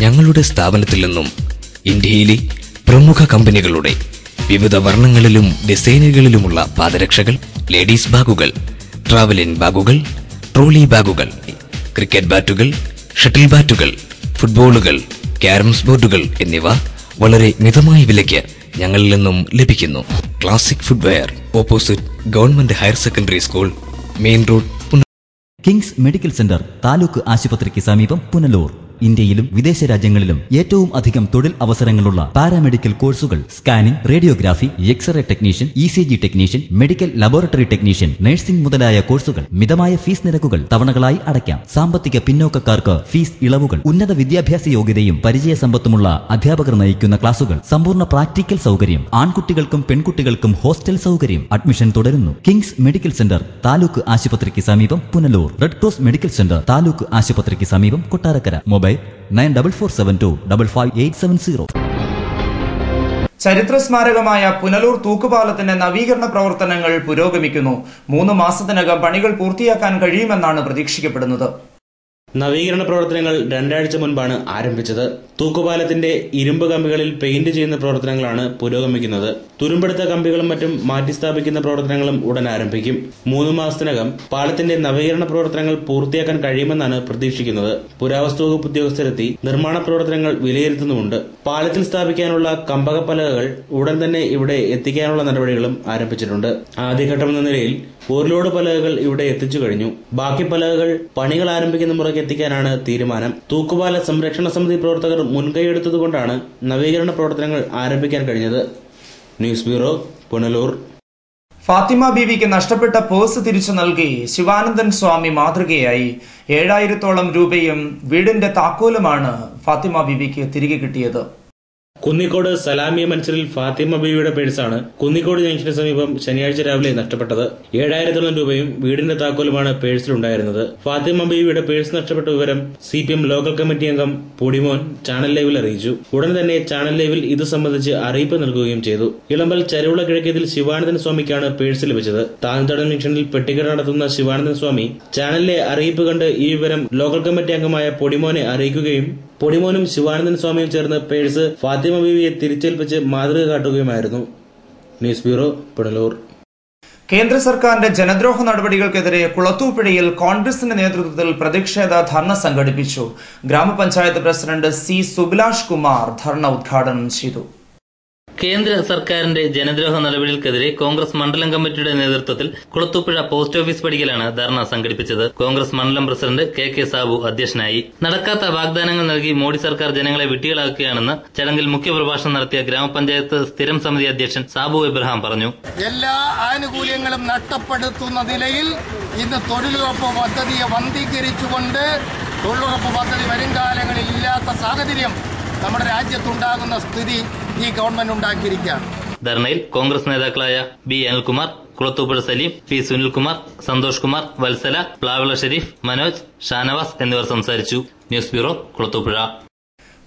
ഞങ്ങളുടെ സ്ഥാപനത്തിൽ നിന്നും ഇന്ത്യയിലെ പ്രമുഖ കമ്പനികളുടെ വിവിധ വർണ്ണങ്ങളിലും ഡിസൈനുകളിലുമുള്ള പാദരക്ഷകൾ, ലേഡീസ് ബാഗുകൾ, ട്രാവലിൻ ബാഗുകൾ, ട്രോളി ബാഗുകൾ, ക്രിക്കറ്റ് ബാറ്റുകൾ, ഷട്ടിൽ ബാറ്റുകൾ, ഫുട്ബോളുകൾ, ക്യാരംസ് ബോർഡുകൾ എന്നിവ വളരെ മിതമായ വിലയ്ക്ക് ഞങ്ങളിൽ നിന്നും ലഭിക്കുന്നു. Classic footwear, opposite government higher secondary school, main road, kings medical centre taluk ആശുപത്രിക്ക് സമീപം, പുനലൂർ. ഇന്ത്യയിലും വിദേശ രാജ്യങ്ങളിലും ഏറ്റവും അധികം തൊഴിൽ അവസരങ്ങളുള്ള പാരാമെഡിക്കൽ കോഴ്സുകൾ, scanning, radiography, X-ray technician, ECG technician, medical laboratory technician, nursing മുതലായ കോഴ്സുകൾ. മിതമായ ഫീസ് നിരക്കുകൾ തവണകളായി അടയ്ക്കാം. സാമ്പത്തിക പിന്നോക്കക്കാർക്ക് ഫീസ് ഇളവുകൾ. ഉന്നത വിദ്യാഭ്യാസ യോഗ്യതയും പരിചയസമ്പത്തുമുള്ള അധ്യാപകർ നയിക്കുന്ന ക്ലാസുകൾ. സമ്പൂർണ്ണ പ്രാക്ടിക്കൽ സൗകര്യം. ആൺകുട്ടികൾക്കും പെൺകുട്ടികൾക്കും ഹോസ്റ്റൽ സൗകര്യം. അഡ്മിഷൻ തുടരുന്നു. കിങ്സ് മെഡിക്കൽ സെന്റർ താലൂക്ക് ആശുപത്രിക്ക് സമീപം, Punalur. Red cross medical centre taluk ആശുപത്രിക്ക് സമീപം, കൊട്ടാരക്കര. മൊബൈൽ 9447255870. ചരിത്ര സ്മാരകമായ പുനലൂർ തൂക്കുപാലത്തിന്റെ നവീകരണ പ്രവർത്തനങ്ങൾ പുരോഗമിക്കുന്നു. 3 മാസത്തിനകം പണികൾ പൂർത്തിയാക്കാൻ കഴിയുമെന്നാണ് പ്രതീക്ഷിക്കപ്പെടുന്നത്. നവീകരണ പ്രവർത്തനങ്ങൾ 2 ആഴ്ച മുൻപാണ് ആരംഭിച്ചത്. തൂക്കുപാലത്തിന്റെ ഇരുമ്പ് കമ്പികളിൽ പെയിന്റ് ചെയ്യുന്ന പ്രവർത്തനങ്ങളാണ് പുരോഗമിക്കുന്നത്. തുരുമ്പെടുത്ത കമ്പികളും മറ്റും മാറ്റിസ്ഥാപിക്കുന്ന പ്രവർത്തനങ്ങളും ഉടൻ ആരംഭിക്കും. 3 മാസത്തിനകം പാലത്തിന്റെ നവീകരണ പ്രവർത്തനങ്ങൾ പൂർത്തിയാക്കാൻ കഴിയുമെന്നാണ് പ്രതീക്ഷിക്കുന്നത്. പുരാവസ്തു വകുപ്പ് ഉദ്യോഗസ്ഥരെത്തി നിർമ്മാണ പ്രവർത്തനങ്ങൾ വിലയിരുത്തുന്നുമുണ്ട്. പാലത്തിൽ സ്ഥാപിക്കാനുള്ള കമ്പകപ്പലകകൾ ഉടൻ തന്നെ ഇവിടെ എത്തിക്കാനുള്ള നടപടികളും ആരംഭിച്ചിട്ടുണ്ട്. ആദ്യഘട്ടമെന്ന നിലയിൽ 1 ലോഡ് പലകകൾ ഇവിടെ എത്തിച്ചു കഴിഞ്ഞു. ബാക്കി പലകകൾ പണികൾ ആരംഭിക്കുന്ന മുറയ്ക്ക് എത്തിക്കാനാണ് തീരുമാനം. തൂക്കുപാല സംരക്ഷണ സമിതി പ്രവർത്തകർ മുൻകൈയെടുത്തതുകൊണ്ടാണ് നവീകരണ പ്രവർത്തനങ്ങൾ ആരംഭിക്കാൻ കഴിഞ്ഞത്. News bureau, Punalur. ഫാത്തിമ ബീവിക്ക് നഷ്ടപ്പെട്ട പേഴ്സ് തിരിച്ചു നൽകി ശിവാനന്ദൻ സ്വാമി മാതൃകയായി. 7000-ഓളം രൂപയും വീടിന്റെ താക്കോലുമാണ് ഫാത്തിമ ബീവിക്ക് തിരികെ കിട്ടിയത്. കുന്നിക്കോട് സലാമിയ മൻസിലിൽ ഫാത്തിമ ബീവിയുടെ പേഴ്സാണ് കുന്നിക്കോട് ജംഗ്ഷന് സമീപം ശനിയാഴ്ച രാവിലെ നഷ്ടപ്പെട്ടത്. 7000-ഓളം രൂപയും വീടിന്റെ താക്കോലുമാണ് പേഴ്സിലുണ്ടായിരുന്നത്. ഫാത്തിമ ബീവിയുടെ പേഴ്സ് നഷ്ടപ്പെട്ട വിവരം CPM ലോക്കൽ കമ്മിറ്റി അംഗം പൊടിമോൻ ചാനൽ ലൈവിൽ അറിയിച്ചു. ഉടൻ തന്നെ ചാനൽ ലൈവിൽ ഇത് സംബന്ധിച്ച് അറിയിപ്പ് നൽകുകയും ചെയ്തു. ഇളമ്പൽ ചരുവുള കിഴക്കേതിൽ ശിവാനന്ദൻ സ്വാമിക്കാണ് പേഴ്സ് ലഭിച്ചത്. താഴ്ന്നതടം ജംഗ്ഷനിൽ പെട്ടിക്കട നടത്തുന്ന ശിവാനന്ദൻ സ്വാമി ചാനലിലെ അറിയിപ്പ് കണ്ട് ഈ വിവരം ലോക്കൽ കമ്മിറ്റി അംഗമായ പൊടിമോനെ അറിയിക്കുകയും പൊടിമോനും ശിവാനന്ദൻ സ്വാമിയും ചേർന്ന് പേഴ്സ് ഫാത്തിമ ബീവിയെ തിരിച്ചേൽപ്പിച്ച് മാതൃക കാട്ടുകയുമായിരുന്നു. News bureau, Punalur. കേന്ദ്ര സർക്കാരിന്റെ ജനദ്രോഹ നടപടികൾക്കെതിരെ കുളത്തൂപ്പുഴയിൽ കോൺഗ്രസിന്റെ നേതൃത്വത്തിൽ പ്രതിഷേധ ധർണ സംഘടിപ്പിച്ചു. ഗ്രാമപഞ്ചായത്ത് പ്രസിഡന്റ് C. സുബിലാഷ് കുമാർ ധർണ ഉദ്ഘാടനം ചെയ്തു. കേന്ദ്ര സർക്കാരിന്റെ ജനദ്രോഹ നടപടികൾക്കെതിരെ കോൺഗ്രസ് മണ്ഡലം കമ്മിറ്റിയുടെ നേതൃത്വത്തിൽ കുളത്തൂപ്പുഴ പോസ്റ്റ് ഓഫീസ് പടിക്കലാണ് ധർണ സംഘടിപ്പിച്ചത്. കോൺഗ്രസ് മണ്ഡലം പ്രസിഡന്റ് KK സാബു അധ്യക്ഷനായി. നടക്കാത്ത വാഗ്ദാനങ്ങൾ നൽകി മോഡി സർക്കാർ ജനങ്ങളെ വിട്ടികളാക്കുകയാണെന്ന് ചടങ്ങിൽ മുഖ്യപ്രഭാഷണം നടത്തിയ ഗ്രാമപഞ്ചായത്ത് സ്ഥിരം സമിതി അധ്യക്ഷൻ സാബു ഇബ്രഹാം പറഞ്ഞു. എല്ലാ ആനുകൂല്യങ്ങളും നഷ്ടപ്പെടുത്തുന്ന നിലയിൽ ഇന്ന് തൊഴിലുറപ്പ് പദ്ധതിയെ വന്ധീകരിച്ചുകൊണ്ട് തൊഴിലുറപ്പ് പദ്ധതി വരും കാലങ്ങളിൽ ഇല്ലാത്ത സാഹചര്യം നമ്മുടെ രാജ്യത്തുണ്ടാകുന്ന സ്ഥിതി ഈ ഗവൺമെന്റ് ഉണ്ടാക്കിയിരിക്കുകയാണ്. ധർണയിൽ കോൺഗ്രസ് നേതാക്കളായ B. അനിൽകുമാർ, കുളത്തൂപ്പുഴ സലീം, P. സുനിൽകുമാർ, സന്തോഷ് കുമാർ, വത്സല, പ്ലാവിള ഷെരീഫ്, മനോജ്, ഷാനവാസ് എന്നിവർ സംസാരിച്ചു. News bureau, Kulathupuzha.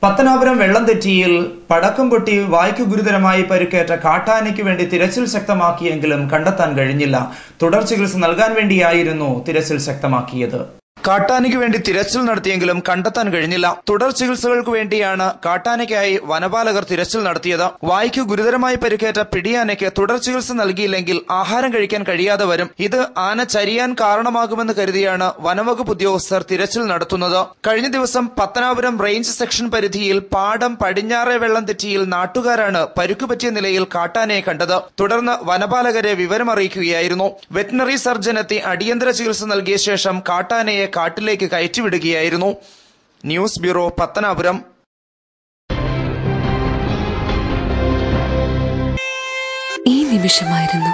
പത്തനാപുരം വെള്ളംതെറ്റിയിൽ പടക്കം പൊട്ടി വായ്ക്ക് ഗുരുതരമായി പരിക്കേറ്റ കാട്ടാനയ്ക്ക് വേണ്ടി തിരച്ചിൽ ശക്തമാക്കിയെങ്കിലും കണ്ടെത്താൻ കഴിഞ്ഞില്ല. തുടർ ചികിത്സ നൽകാൻ വേണ്ടിയായിരുന്നു തിരച്ചിൽ ശക്തമാക്കിയത്. കാട്ടാനയ്ക്ക് വേണ്ടി തിരച്ചിൽ നടത്തിയെങ്കിലും കണ്ടെത്താൻ കഴിഞ്ഞില്ല. തുടർ ചികിത്സകൾക്ക് വേണ്ടിയാണ് കാട്ടാനയ്ക്കായി വനപാലകർ തിരച്ചിൽ നടത്തിയത്. വായ്ക്ക് ഗുരുതരമായി പരിക്കേറ്റ പിടിയാനയ്ക്ക് തുടർ ചികിത്സ നൽകിയില്ലെങ്കിൽ ആഹാരം കഴിക്കാൻ കഴിയാതെ വരും. ഇത് ആന ചരിയാൻ കാരണമാകുമെന്ന് കരുതിയാണ് വനവകുപ്പ് ഉദ്യോഗസ്ഥർ തിരച്ചിൽ നടത്തുന്നത്. കഴിഞ്ഞ ദിവസം പത്തനാപുരം റേഞ്ച് സെക്ഷൻ പരിധിയിൽ പാടം പടിഞ്ഞാറെ വെള്ളംതെറ്റിയിൽ നാട്ടുകാരാണ് പരുക്കുപറ്റിയ നിലയിൽ കാട്ടാനയെ കണ്ടത്. തുടർന്ന് വനപാലകരെ വിവരമറിയിക്കുകയായിരുന്നു. വെറ്റിനറി സർജൻ എത്തി അടിയന്തര ചികിത്സ നൽകിയ ശേഷം കാട്ടാനയെ കാട്ടിലേക്ക് കയറ്റിവിടുകയായിരുന്നു. News bureau, Pathanapuram. ഈ നിമിഷമായിരുന്നു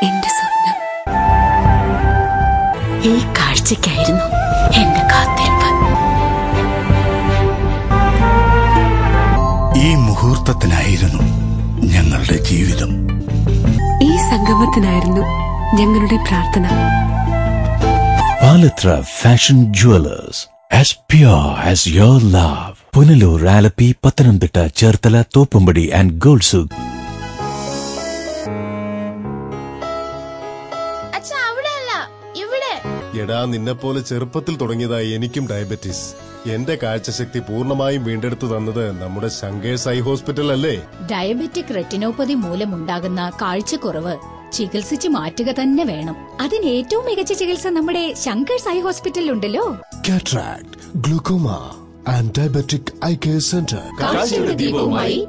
എന്റെ സ്വപ്നം. ഈ കാഴ്ചയ്ക്കായിരുന്നു എന്റെ കാത്തിരിപ്പ്. ഈ മുഹൂർത്തത്തിനായിരുന്നു ഞങ്ങളുടെ ജീവിതം. ഈ സംഗമത്തിനായിരുന്നു ഞങ്ങളുടെ പ്രാർത്ഥന. Palathra fashion jewellers, as pure as your love. Punalur, Alleppey, Pathanamthitta, Cherthala, Thoppumpady and ഗോൾസുക്. എടാ, നിന്നെപ്പോലെ ചെറുപ്പത്തിൽ തുടങ്ങിയതായി എനിക്കും ഡയബറ്റീസ്. എന്റെ കാഴ്ചശക്തി പൂർണ്ണമായും വീണ്ടെടുത്തു തന്നത് നമ്മുടെ ശങ്കേഴ്സ് ഐ ഹോസ്പിറ്റൽ അല്ലേ? ഡയബറ്റിക് റെറ്റിനോപ്പതി മൂലമുണ്ടാകുന്ന കാഴ്ചക്കുറവ് ചികിത്സിച്ച് മാറ്റുക തന്നെ വേണം. അതിന് ഏറ്റവും മികച്ച ചികിത്സ നമ്മുടെ ശങ്കേഴ്സ് ഐ ഹോസ്പിറ്റലിലുണ്ടല്ലോ. Cataract, glaucoma and diabetic eye care centre.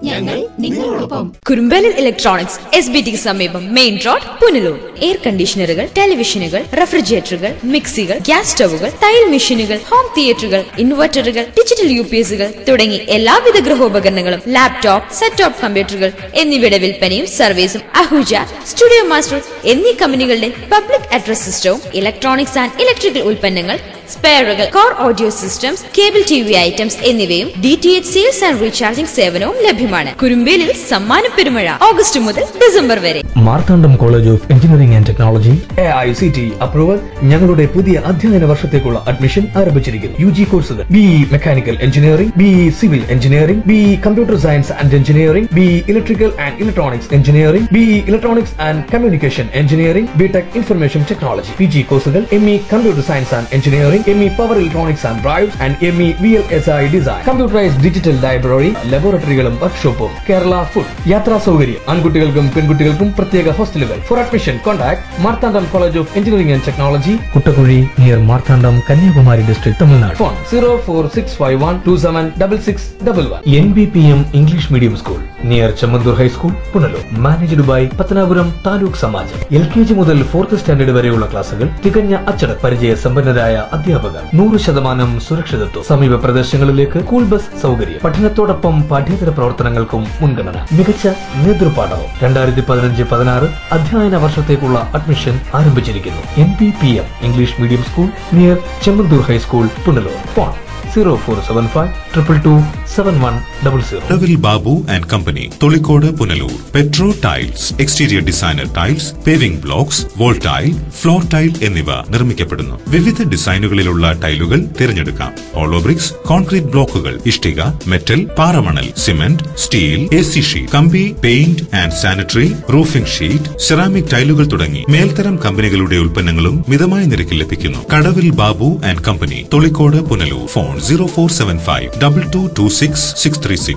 ഞങ്ങൾ നിങ്ങളോടൊപ്പം. കുറുമ്പലിൽ ഇലക്ട്രോണിക്സ്, SBT സമീപം, മെയിൻ റോഡ്, പുനലൂർ. എയർ കണ്ടീഷണറുകൾ, ടെലിവിഷനുകൾ, റെഫ്രിജറേറ്ററുകൾ, മിക്സികൾ, ഗ്യാസ് സ്റ്റവുകൾ, തയ്യൽ മെഷീനുകൾ, ഹോം തിയേറ്ററുകൾ, ഇൻവെർട്ടറുകൾ, ഡിജിറ്റൽ UPSകൾ തുടങ്ങി എല്ലാവിധ ഗൃഹോപകരണങ്ങളും, ലാപ്ടോപ്പ്, സെറ്റ് ടോപ്പ് കമ്പ്യൂട്ടറുകൾ എന്നിവയുടെ വിൽപ്പനയും സർവീസും അഹൂജ, സ്റ്റുഡിയോ മാസ്റ്റർ എന്നീ കമ്പനികളുടെ പബ്ലിക് അഡ്രസ് സിസ്റ്റവും ഇലക്ട്രോണിക്സ് ആൻഡ് ഇലക്ട്രിക്കൽ ഉൽപ്പന്നങ്ങൾ, സ്പെയറുകൾ, core audio systems, cable TV items എന്നിവയും DTH സെയിൽസ് ആൻഡ് റീചാർജിംഗ് സേവനവും ലഭ്യമാണ്. കുറുമ്പേലിൽ സമ്മാന പെരുമഴ ഓഗസ്റ്റ് മുതൽ ഡിസംബർ വരെ. Marthandam college of engineering and technology AICTE approval. ഞങ്ങളുടെ പുതിയ അധ്യയന വർഷത്തേക്കുള്ള അഡ്മിഷൻ ആരംഭിച്ചിരിക്കുന്നു. UG കോഴ്സുകൾ BE mechanical engineering, BE civil engineering, BE computer science and engineering, BE electrical and electronics engineering, BE electronics and communication engineering, BTech information technology. PG കോഴ്സുകൾ ME computer science and engineering, ME power electronics and drives and ME VLSI design. Computerised digital library, ലബോറട്ടറികളും വർക്ക്ഷോപ്പും. Kerala food. യാത്രാ സൗകര്യം. ആൺകുട്ടികൾക്കും പെൺകുട്ടികൾക്കും പ്രത്യേക ഹോസ്റ്റലുകൾ. For admission contact Marthandam college of engineering and technology, Kuttakuzhi, near Marthandam, Kanyakumari district, Tamil Nadu. Phone 04651276611. NBPM English medium school near Chemmanthoor high school, Punalur. Managed by Pathanapuram taluk Samajam. LKG മുതൽ 4th standard വരെയുള്ള ക്ലാസുകൾ തികഞ്ഞ അച്ചടക്ക പരിചയ സമ്പന്നരായ അധ്യാപകർ. 100% സുരക്ഷിതത്വം. സമീപ പ്രദേശങ്ങളിലേക്ക് സ്കൂൾ ബസ് സൗകര്യം. പഠനത്തോടൊപ്പം പാഠ്യേതര പ്രവർത്തനങ്ങൾക്കും മുൻഗണന. മികച്ച നേതൃപാഠവും. 2015-16 അധ്യയന വർഷത്തേക്കുള്ള അഡ്മിഷൻ ആരംഭിച്ചിരിക്കുന്നു. NBPM English medium school near Chemmanthoor high school, Punalur. Phone 0475227100. ഡവിൽ Babu and company, Tholikode, Punalur. Petro tiles, exterior designer tiles, paving blocks, wall tile, floor tile എന്നിവ നിർമ്മിക്കപ്പെടുന്നു. വിവിധ ഡിസൈനുകളിലുള്ള ടൈലുകൾ തിരഞ്ഞെടുക്കാം. ഹോളോ ബ്രിക്സ്, കോൺക്രീറ്റ് ബ്ലോക്കുകൾ, ഇഷ്ടിക, മെറ്റൽ, പാറമണൽ, സിമന്റ്, സ്റ്റീൽ, AC ഷീറ്റ്, കമ്പി, paint and sanitary, roofing sheet, ceramic ടൈലുകൾ തുടങ്ങി മേൽത്തരം കമ്പനികളുടെ ഉൽപ്പന്നങ്ങളും മിതമായ നിരക്കിൽ ലഭിക്കുന്നു. Kadavil Babu and company, Tholikode, Punalur. Phone 0475222636.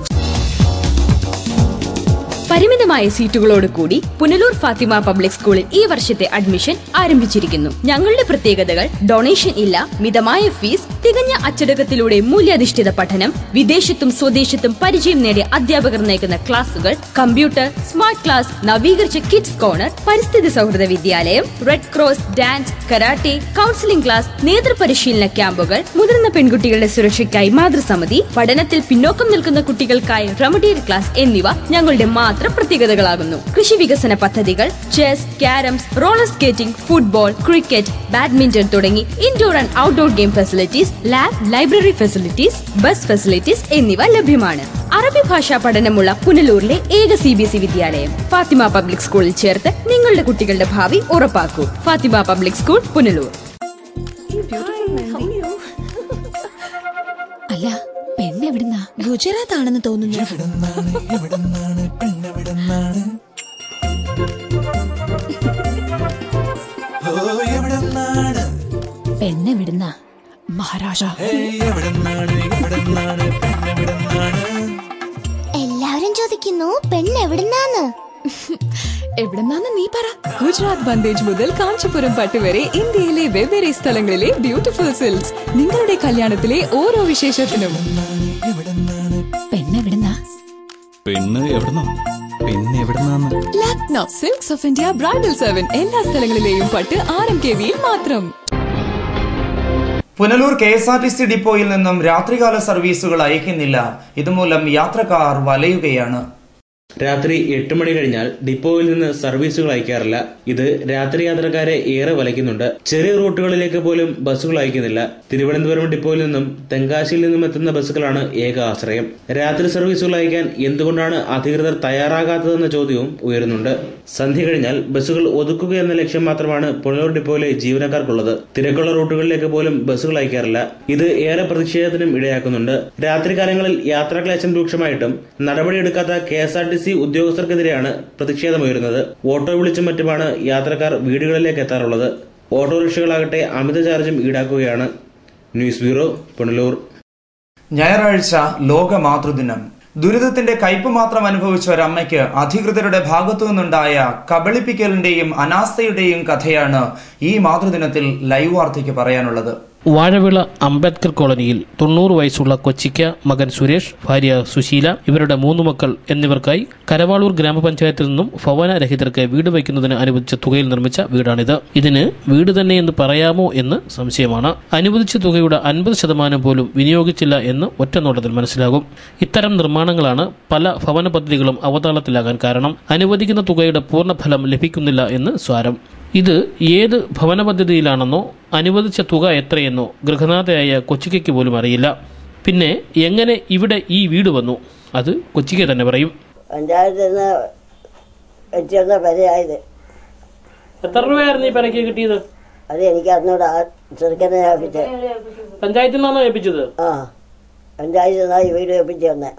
പരിമിതമായ സീറ്റുകളോട് കൂടി പുനലൂർ ഫാത്തിമ പബ്ലിക് സ്കൂളിൽ ഈ വർഷത്തെ അഡ്മിഷൻ ആരംഭിച്ചിരിക്കുന്നു. ഞങ്ങളുടെ പ്രത്യേകതകൾ: ഡൊണേഷൻ ഇല്ല, മിതമായ ഫീസ്, തികഞ്ഞ അച്ചടക്കത്തിലൂടെ മൂല്യാധിഷ്ഠിത പഠനം, വിദേശത്തും സ്വദേശത്തും പരിചയം നേടിയ അധ്യാപകർ നയിക്കുന്ന ക്ലാസുകൾ, കമ്പ്യൂട്ടർ, സ്മാർട്ട് ക്ലാസ്, നവീകരിച്ച കിഡ്സ് കോർണർ, പരിസ്ഥിതി സൗഹൃദ വിദ്യാലയം, red cross, dance, karate, counselling class, നേതൃപരിശീലന ക്യാമ്പുകൾ, മുതിർന്ന പെൺകുട്ടികളുടെ സുരക്ഷയ്ക്കായി മാതൃസമിതി, പഠനത്തിൽ പിന്നോക്കം നിൽക്കുന്ന കുട്ടികൾക്കായി റെമഡിയൽ ക്ലാസ് എന്നിവ ഞങ്ങളുടെ മാത്രം പ്രത്യേകതകളാകുന്നു. കൃഷി വികസന പദ്ധതികൾ, chess, carroms, roller skating, football, cricket, badminton തുടങ്ങി indoor and outdoor game facilities, lab, library facilities, bus facilities എന്നിവ ലഭ്യമാണ്. അറബി ഭാഷാ പഠനമുള്ള പുനലൂരിലെ ഏക CBSE വിദ്യാലയം. ഫാത്തിമ പബ്ലിക് സ്കൂളിൽ ചേർത്ത് നിങ്ങളുടെ കുട്ടികളുടെ ഭാവി ഉറപ്പാക്കൂ. Fathima public school, Punalur. അല്ല, പെണ്ണെവിടുന്നാ? ഗുജറാത്ത് ആണെന്ന് തോന്നുന്നു. പെണ്ണെവിടുന്നാ? മഹാരാഷ്ട്ര. എല്ലാവരും ചോദിക്കുന്നു പെണ്ണെവിടുന്നാന്ന്. എവിടെന്നാന്ന് നീ പറ. ഗുജറാത്ത് ബന്ദേജ് മുതൽ കാഞ്ചീപുരം പട്ട് വരെ ഇന്ത്യയിലെ വെവ്വേറെ സ്ഥലങ്ങളിലെ ബ്യൂട്ടിഫുൾ സിൽക്സ്. നിങ്ങളുടെ കല്യാണത്തിലെ ഓരോ വിശേഷത്തിനും. പെണ്ണെവിടുന്നാ? പെണ്ണ് എവിടുന്നാ? പിന്നെ എവിടുന്നാന്ന്? Lucknow silks of India bridal 7 എല്ലാ സ്ഥലങ്ങളിലെയും പട്ട് RMKVയിൽ മാത്രം. പുനലൂർ KSRTC ഡിപ്പോയിൽ നിന്നും രാത്രികാല സർവീസുകൾ അയക്കുന്നില്ല. ഇതുമൂലം യാത്രക്കാർ വലയുകയാണ്. രാത്രി 8 മണി കഴിഞ്ഞാൽ ഡിപ്പോയിൽ നിന്ന് സർവീസുകൾ അയക്കാറില്ല. ഇത് രാത്രി യാത്രക്കാരെ ഏറെ വലയ്ക്കുന്നുണ്ട്. ചെറിയ റൂട്ടുകളിലേക്ക് പോലും ബസ്സുകൾ അയക്കുന്നില്ല. തിരുവനന്തപുരം ഡിപ്പോയിൽ നിന്നും തെങ്കാശിയിൽ നിന്നും എത്തുന്ന ബസ്സുകളാണ് ഏക ആശ്രയം. രാത്രി സർവീസുകൾ അയക്കാൻ എന്തുകൊണ്ടാണ് അധികൃതർ തയ്യാറാകാത്തതെന്ന ചോദ്യവും ഉയരുന്നുണ്ട്. സന്ധ്യ കഴിഞ്ഞാൽ ബസ്സുകൾ ഒതുക്കുക എന്ന ലക്ഷ്യം മാത്രമാണ് പുനലൂർ ഡിപ്പോയിലെ ജീവനക്കാർക്കുള്ളത്. തിരക്കുള്ള റൂട്ടുകളിലേക്ക് പോലും ബസ്സുകൾ അയക്കാറില്ല. ഇത് ഏറെ പ്രതിഷേധത്തിനും ഇടയാക്കുന്നുണ്ട്. രാത്രികാലങ്ങളിൽ യാത്രാക്ലേശം രൂക്ഷമായിട്ടും നടപടിയെടുക്കാത്ത KSRTC ഉദ്യോഗസ്ഥർക്കെതിരെയാണ് പ്രതിഷേധമുയരുന്നത്. ഓട്ടോ വിളിച്ചും മറ്റുമാണ് യാത്രക്കാർ വീടുകളിലേക്ക് എത്താറുള്ളത്. ഓട്ടോറിക്ഷകളാകട്ടെ അമിത ചാർജും ഈടാക്കുകയാണ്. News bureau, Punalur. ഞായറാഴ്ച ലോക മാതൃദിനം. ദുരിതത്തിന്റെ കയ്പ് മാത്രം അനുഭവിച്ച ഒരമ്മയ്ക്ക് അധികൃതരുടെ ഭാഗത്തു നിന്നുണ്ടായ കബളിപ്പിക്കലിന്റെയും അനാസ്ഥയുടെയും കഥയാണ് ഈ മാതൃദിനത്തിൽ ലൈവ് വാർത്തയ്ക്ക് പറയാനുള്ളത്. വാഴവിള അംബേദ്കർ കോളനിയിൽ 90 വയസ്സുള്ള കൊച്ചിക്ക മകൻ സുരേഷ്, ഭാര്യ സുശീല, ഇവരുടെ 3 മക്കൾ എന്നിവർക്കായി കരവാളൂർ ഗ്രാമപഞ്ചായത്തിൽ നിന്നും ഭവനരഹിതർക്ക് വീട് വയ്ക്കുന്നതിന് അനുവദിച്ച തുകയിൽ നിർമ്മിച്ച വീടാണിത്. ഇതിന് വീട് തന്നെയെന്ന് പറയാമോ എന്ന് സംശയമാണ്. അനുവദിച്ച തുകയുടെ 50% പോലും വിനിയോഗിച്ചില്ല എന്ന് ഒറ്റനോട്ടത്തിൽ മനസ്സിലാകും. ഇത്തരം നിർമ്മാണങ്ങളാണ് പല ഭവന പദ്ധതികളും അവതാളത്തിലാകാൻ കാരണം. അനുവദിക്കുന്ന തുകയുടെ പൂർണ്ണഫലം ലഭിക്കുന്നില്ല എന്ന് സാരം. ഇത് ഏത് ഭവന പദ്ധതിയിലാണെന്നോ അനുവദിച്ച തുക എത്രയെന്നോ ഗൃഹനാഥയായ കൊച്ചിക്കയ്ക്ക് പോലും അറിയില്ല. പിന്നെ എങ്ങനെ ഇവിടെ ഈ വീട് വന്നു? അത് കൊച്ചിക്ക തന്നെ പറയും. എത്ര രൂപയായിരുന്നു ഈ പെരയ്ക്ക് കിട്ടിയത്? അത് എനിക്ക് അറിഞ്ഞൂടാ. ചെറുക്കനെ പഞ്ചായത്തിൽ നിന്നാണോ ഏൽപ്പിച്ചത്? പഞ്ചായത്തിൽ നിന്നാണ് വീട് ഏൽപ്പിച്ചു തന്നെ.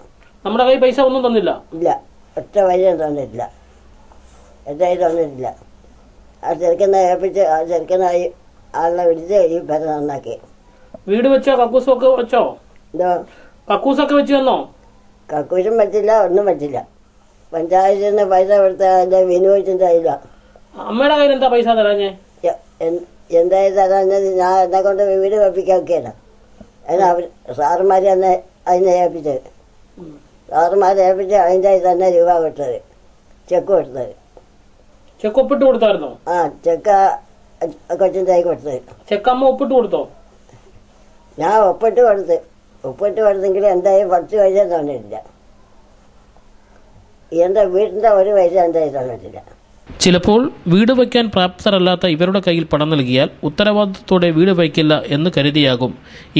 നമ്മുടെ കൈ പൈസ ഒന്നും തന്നില്ല? ഇല്ല, ഒറ്റ പൈസ തന്നിട്ടില്ല. എന്തായാലും തന്നിട്ടില്ല. ആ ചെറുക്കനെ ഏൽപ്പിച്ച് ആ ചെറുക്കനായി ആളിനെ വിളിച്ച് ഈ പെര നന്നാക്കി. വീട് വെച്ചോ? കക്കൂസൊക്കെ വെച്ചോ? എന്തോ കക്കൂസൊക്കെ വെച്ച് തന്നോ? കക്കൂസും വെച്ചില്ല, ഒന്നും വെച്ചില്ല. പഞ്ചായത്തിൽ നിന്ന് പൈസ കൊടുത്ത അതിന്റെ വിനിയോഗിച്ചിട്ടില്ല. അമ്മയുടെ കയ്യിൽ എന്താ പൈസ തരാഞ്ഞേ? എന്തായാലും തരാഞ്ഞത് ഞാൻ എന്നെ കൊണ്ട് വീട് വെപ്പിക്കൊക്കെയാണ്. അതിന് അവർ സാറുമാർ തന്നെ അതിനെ ഏൽപ്പിച്ചത്. സാറുമാരെ ഏൽപ്പിച്ച് അതിൻ്റെ തന്നെ രൂപ കൊടുത്തത്, ചെക്ക് കൊടുത്തത്. ചെക്ക് ഒപ്പിട്ട് കൊടുത്തായിരുന്നോ? ആ, ചെക്ക് കൊച്ചിൻ്റെ കൈ കൊടുത്തത്. ചെക്ക് അമ്മ ഒപ്പിട്ട് കൊടുത്തോ? ഞാൻ ഒപ്പിട്ട് കൊടുത്തെങ്കിലും എന്തായാലും 10 പൈസ തന്നിട്ടില്ല. എന്റെ വീടിന്റെ ഒരു പൈസ എന്തായാലും തന്നിട്ടില്ല. ചിലപ്പോൾ വീട് വയ്ക്കാൻ പ്രാപ്തരല്ലാത്ത ഇവരുടെ കയ്യിൽ പണം നൽകിയാൽ ഉത്തരവാദിത്തത്തോടെ വീട് വയ്ക്കില്ല എന്ന് കരുതിയാകും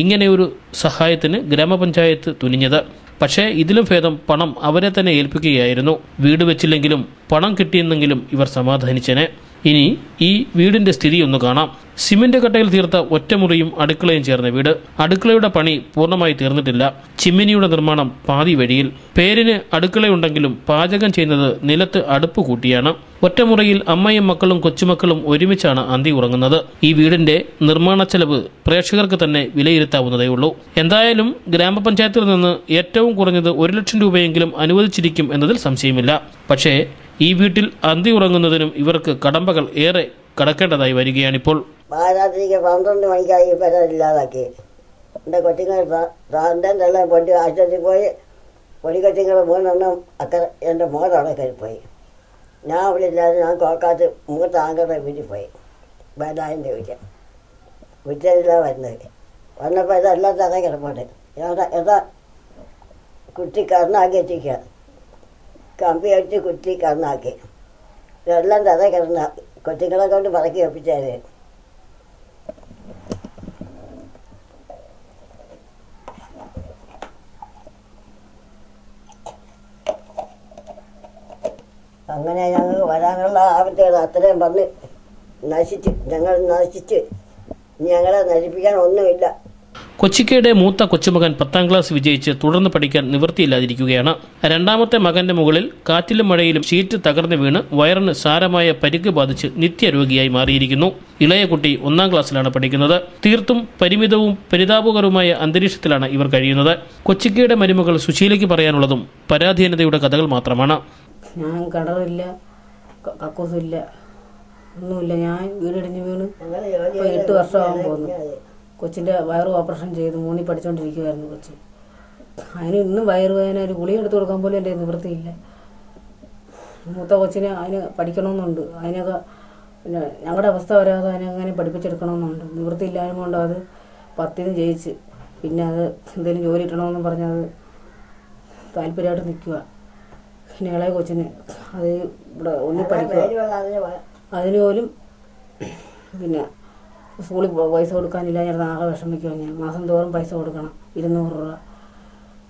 ഇങ്ങനെയൊരു സഹായത്തിന് ഗ്രാമപഞ്ചായത്ത് തുനിഞ്ഞത്. പക്ഷേ ഇതിലും ഭേദം പണം അവരെ തന്നെ ഏൽപ്പിക്കുകയായിരുന്നു. വീട് വെച്ചില്ലെങ്കിലും പണം കിട്ടിയെന്നെങ്കിലും ഇവർ സമാധാനിച്ചേനെ. ഇനി ഈ വീടിന്റെ സ്ഥിതി ഒന്ന് കാണാം. സിമന്റ് കട്ടയിൽ തീർത്ത ഒറ്റമുറിയും അടുക്കളയും ചേർന്ന വീട്. അടുക്കളയുടെ പണി പൂർണ്ണമായി തീർന്നിട്ടില്ല. ചിമ്മിനിയുടെ നിർമ്മാണം പാതി വഴിയിൽ. പേരിന് അടുക്കളയുണ്ടെങ്കിലും പാചകം ചെയ്യുന്നത് നിലത്ത് അടുപ്പ് കൂട്ടിയാണ്. ഒറ്റമുറിയിൽ അമ്മയും മക്കളും കൊച്ചുമക്കളും ഒരുമിച്ചാണ് അന്തി ഉറങ്ങുന്നത്. ഈ വീടിന്റെ നിർമ്മാണ ചെലവ് പ്രേക്ഷകർക്ക് തന്നെ വിലയിരുത്താവുന്നതേയുള്ളൂ. എന്തായാലും ഗ്രാമപഞ്ചായത്തിൽ നിന്ന് ഏറ്റവും കുറഞ്ഞത് 1 ലക്ഷം രൂപയെങ്കിലും അനുവദിച്ചിരിക്കും എന്നതിൽ സംശയമില്ല. പക്ഷേ ഈ വീട്ടിൽ അന്തി ഉറങ്ങുന്നതിനും ഇവർക്ക് കടമ്പകൾ ഏറെ കടക്കേണ്ടതായി വരികയാണിപ്പോൾ. പാരാത്രിക്ക് 12 മണിക്കായി ഈ പെര ഇല്ലാതാക്കി. എൻ്റെ കൊച്ചുങ്ങൾ എല്ലാം പൊട്ടി ആശുപത്രിയിൽ പോയി. പൊടിക്കൊച്ചുങ്ങൾ 3 എണ്ണം അക്കരെ എൻ്റെ മോളവിടെ കയറിപ്പോയി. ഞാൻ അവിടെ ഇല്ലാതെ ഞാൻ കോക്കാത്ത് മൂത്ത ആങ്ങളുടെ വീട്ടിൽ പോയി. ബേലായൻ്റെ വീട്ടിൽ ഉച്ചയിലാണ് വരുന്നത്. വന്നപ്പോൾ ഇതെല്ലാം തന്നെ കിടപ്പുണ്ട്. എന്താ കുട്ടി കറന്നാക്കി എത്തിക്കുക. കമ്പി അടിച്ച് കുത്തി കറന്നാക്കി. ഇതെല്ലാം തത കിടന്ന കൊച്ചുങ്ങളെ കൊണ്ട് പറക്കി വെപ്പിച്ചത്. അങ്ങനെ ഞങ്ങൾക്ക് വരാനുള്ള ആപത്തുകൾ അത്രയും പറഞ്ഞ് നശിച്ച് ഞങ്ങളെ നശിപ്പിക്കാൻ ഒന്നുമില്ല. കൊച്ചിക്കയുടെ മൂത്ത കൊച്ചുമകൻ 10ാം ക്ലാസ് വിജയിച്ച് തുടർന്ന് പഠിക്കാൻ നിവൃത്തിയില്ലാതിരിക്കുകയാണ്. രണ്ടാമത്തെ മകന്റെ മുകളിൽ കാറ്റിലും മഴയിലും ഷീറ്റ് തകർന്നു വീണ് വയറിന് സാരമായ പരിക്ക് ബാധിച്ച് നിത്യരോഗിയായി മാറിയിരിക്കുന്നു. ഇളയ കുട്ടി 1ാം ക്ലാസ്സിലാണ് പഠിക്കുന്നത്. തീർത്തും പരിമിതവും പരിതാപകരവുമായ അന്തരീക്ഷത്തിലാണ് ഇവർ കഴിയുന്നത്. കൊച്ചിക്കയുടെ മരുമകൾ സുശീലയ്ക്ക് പറയാനുള്ളതും പരാധീനതയുടെ കഥകൾ മാത്രമാണ്. ഞാൻ കിണറില്ല, കക്കൂസില്ല, ഒന്നുമില്ല. ഞാൻ വീടിടിഞ്ഞ് വീണ് ഇപ്പോൾ 8 വർഷമാകാൻ പോകുന്നു. കൊച്ചിൻ്റെ വയറ് ഓപ്പറേഷൻ ചെയ്ത് 3 പഠിച്ചുകൊണ്ടിരിക്കുമായിരുന്നു കൊച്ചി. അതിന് ഇന്നും വയറുവേദന ഒരു ഗുളിക എടുത്ത് കൊടുക്കാൻ പോലും എൻ്റെ നിവൃത്തിയില്ല. മൂത്ത കൊച്ചിന് അതിന് പഠിക്കണമെന്നുണ്ട്. അതിനൊക്കെ പിന്നെ ഞങ്ങളുടെ അവസ്ഥ വരാതെ അതിനങ്ങനെ പഠിപ്പിച്ചെടുക്കണമെന്നുണ്ട്. നിവൃത്തിയില്ലായ്മ കൊണ്ട് അത് 10ന് ജയിച്ച് പിന്നെ അത് എന്തെങ്കിലും ജോലി ഇട്ടണമെന്ന് പറഞ്ഞത് താല്പര്യമായിട്ട് നിൽക്കുക. പിന്നെ ഇളയ കൊച്ചിന് അത് ഇവിടെ ഒന്നി പഠിക്കുക, അതിന് പോലും പിന്നെ സ്കൂളിൽ പൈസ കൊടുക്കാനില്ല. ഞാൻ ആകെ വിഷമിക്കുക. ഞാൻ മാസം തോറും പൈസ കൊടുക്കണം, 200 രൂപ.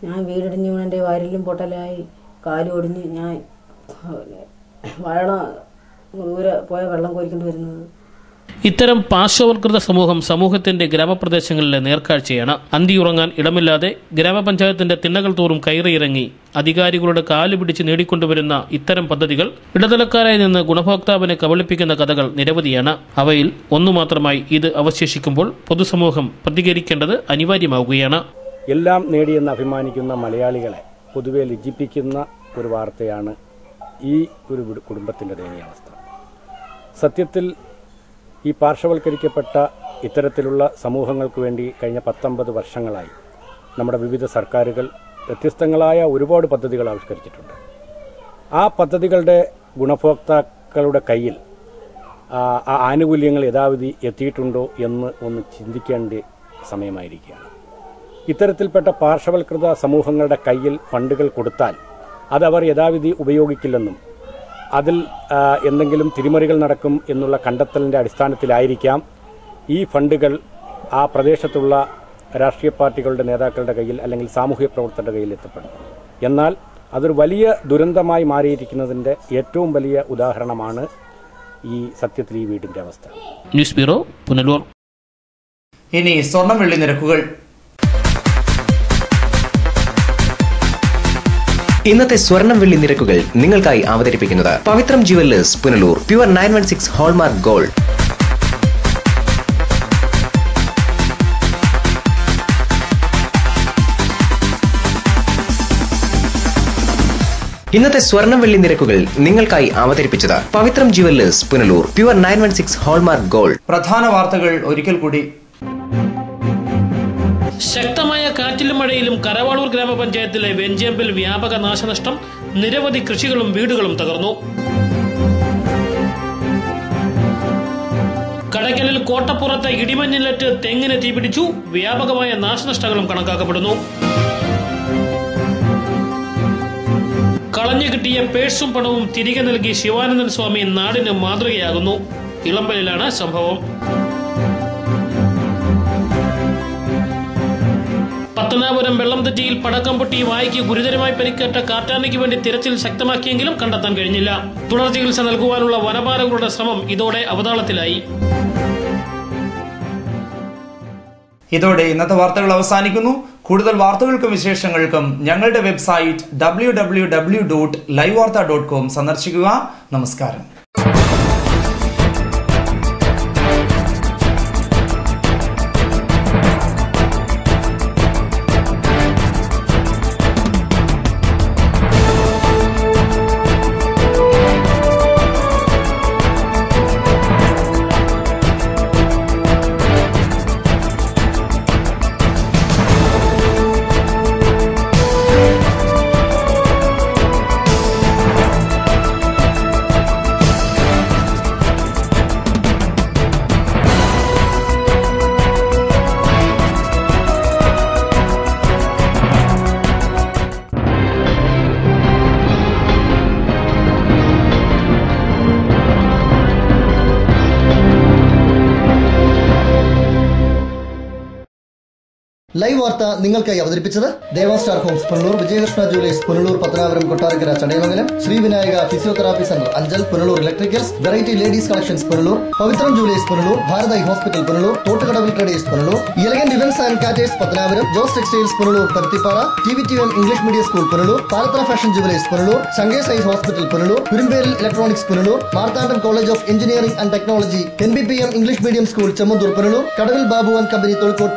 ഞാൻ വീടിടിഞ്ഞ് വീണ് എൻ്റെ വാരിലും പൊട്ടലായി, കാലും ഒടിഞ്ഞ് ഞാൻ വയണം ദൂരെ പോയ വെള്ളം കോരിക്കൊണ്ട് വരുന്നത്. ഇത്തരം പാർശ്വവൽകൃത സമൂഹം സമൂഹത്തിന്റെ ഗ്രാമപ്രദേശങ്ങളിലെ നേർക്കാഴ്ചയാണ്. അന്തിയുറങ്ങാൻ ഇടമില്ലാതെ ഗ്രാമപഞ്ചായത്തിന്റെ തിണ്ണകൾ തോറും കയറിയിറങ്ങി അധികാരികളുടെ കാല് പിടിച്ച് നേടിക്കൊണ്ടുവരുന്ന ഇത്തരം പദ്ധതികൾ ഇടനിലക്കാരായി നിന്ന് ഗുണഭോക്താവിനെ കബളിപ്പിക്കുന്ന കഥകൾ നിരവധിയാണ്. അവയിൽ ഒന്നു മാത്രമായി ഇത് അവശേഷിക്കുമ്പോൾ പൊതുസമൂഹം പ്രതികരിക്കേണ്ടത് അനിവാര്യമാവുകയാണ്. എല്ലാം നേടിയെന്ന് അഭിമാനിക്കുന്ന മലയാളികളെ പൊതുവെ ലജ്ജിപ്പിക്കുന്ന ഒരു വാർത്തയാണ് ഈ ഒരു കുടുംബത്തിന്റെ ദയനീയാവസ്ഥ. സത്യത്തിൽ ഈ പാർശ്വവൽക്കരിക്കപ്പെട്ട ഇത്തരത്തിലുള്ള സമൂഹങ്ങൾക്ക് വേണ്ടി കഴിഞ്ഞ 19 വർഷങ്ങളായി നമ്മുടെ വിവിധ സർക്കാരുകൾ വ്യത്യസ്തങ്ങളായ ഒരുപാട് പദ്ധതികൾ ആവിഷ്കരിച്ചിട്ടുണ്ട്. ആ പദ്ധതികളുടെ ഗുണഭോക്താക്കളുടെ കയ്യിൽ ആ ആനുകൂല്യങ്ങൾ യഥാവിധി എത്തിയിട്ടുണ്ടോ എന്ന് ഒന്ന് ചിന്തിക്കേണ്ട സമയമായിരിക്കുകയാണ്. ഇത്തരത്തിൽപ്പെട്ട പാർശ്വവൽകൃത സമൂഹങ്ങളുടെ കയ്യിൽ ഫണ്ടുകൾ കൊടുത്താൽ അതവർ യഥാവിധി ഉപയോഗിക്കില്ലെന്നും അതിൽ എന്തെങ്കിലും തിരിമറികൾ നടക്കും എന്നുള്ള കണ്ടെത്തലിന്റെ അടിസ്ഥാനത്തിലായിരിക്കാം ഈ ഫണ്ടുകൾ ആ പ്രദേശത്തുള്ള രാഷ്ട്രീയ പാർട്ടികളുടെ നേതാക്കളുടെ കയ്യിൽ അല്ലെങ്കിൽ സാമൂഹ്യ പ്രവർത്തകരുടെ കയ്യിൽ എത്തപ്പെടും. എന്നാൽ അതൊരു വലിയ ദുരന്തമായി മാറിയിരിക്കുന്നതിന്റെ ഏറ്റവും വലിയ ഉദാഹരണമാണ് ഈ സത്യത്തിൽ ഈ വീടിന്റെ അവസ്ഥ. News bureau, Punalur. ഇനി സ്വർണം വെള്ളി നിരക്കുകൾ. ഇന്നത്തെ സ്വർണം വെള്ളി നിരക്കുകൾ നിങ്ങൾക്കായി അവതരിപ്പിക്കുന്നത് Pavithram jewellers Punalur. Pure 916 hallmark gold. ഇന്നത്തെ സ്വർണം വെള്ളി നിരക്കുകൾ നിങ്ങൾക്കായി അവതരിപ്പിച്ചത് Pavithram jewellers Punalur. Pure 916 hallmark gold. പ്രധാന വാർത്തകൾ ഒരിക്കൽ കൂടി. ശക്തമായ കാറ്റിലും മഴയിലും കരവാളൂർ ഗ്രാമപഞ്ചായത്തിലെ വെഞ്ചേമ്പിൽ വ്യാപക നാശനഷ്ടം. നിരവധി കൃഷികളും വീടുകളും തകർന്നു. കടയ്ക്കലിൽ കോട്ടപ്പുറത്ത് ഇടിമഞ്ഞിലേറ്റ് തെങ്ങിന് തീപിടിച്ചു. വ്യാപകമായ നാശനഷ്ടങ്ങളും കണക്കാക്കപ്പെടുന്നു. കളഞ്ഞു കിട്ടിയ പേഴ്സും പണവും തിരികെ നൽകി ശിവാനന്ദൻ സ്വാമി നാടിന് മാതൃകയാകുന്നു. ഇളമ്പലിലാണ് സംഭവം. പത്തനാപുരം വെള്ളംതെറ്റിയിൽ പടക്കം പൊട്ടി വായിക്ക് ഗുരുതരമായി പരിക്കേറ്റ കാട്ടാനയ്ക്ക് വേണ്ടി തിരച്ചിൽ ശക്തമാക്കിയെങ്കിലും കണ്ടെത്താൻ കഴിഞ്ഞില്ല. തുടർ ചികിത്സ നൽകുവാനുള്ള വനപാലകരുടെ ശ്രമം ഇതോടെ അവതാളത്തിലായി. ഇതോടെ ഇന്നത്തെ വാർത്തകൾ അവസാനിക്കുന്നു. കൂടുതൽ വാർത്തകൾക്കും വിശേഷങ്ങൾക്കും ഞങ്ങളുടെ വെബ്സൈറ്റ് www.livevarta.com സന്ദർശിക്കുക. നമസ്കാരം. ലൈവ് വാർത്ത നിങ്ങൾക്കായി അവതരിപ്പിച്ചത് Deva star homes Punalur, Vijayakrishna jewellers Punalur, Pathanapuram, Kottarakkara, Chadayamangalam, Shri Vinayaka physiotherapy centre Anchal Punalur, electricals, variety ladies collections Punalur, Pavithram jewellers Punalur, ഭാരതായി hospital Punalur, Thottukadavil traders Punalur, elegant events and caterers Pathanapuram, Jose textiles Punalur, Paruthippara, TVTM English medium school Punalur, Palathara fashion jewellers Punalur, Shankar's eye hospital Punalur, Kurumbelil electronics Punalur, Marthandam college of engineering and technology, NBPM English medium school Chemmanthoor Punalur, Kadavil Babu and company തൊഴിൽക്കോട്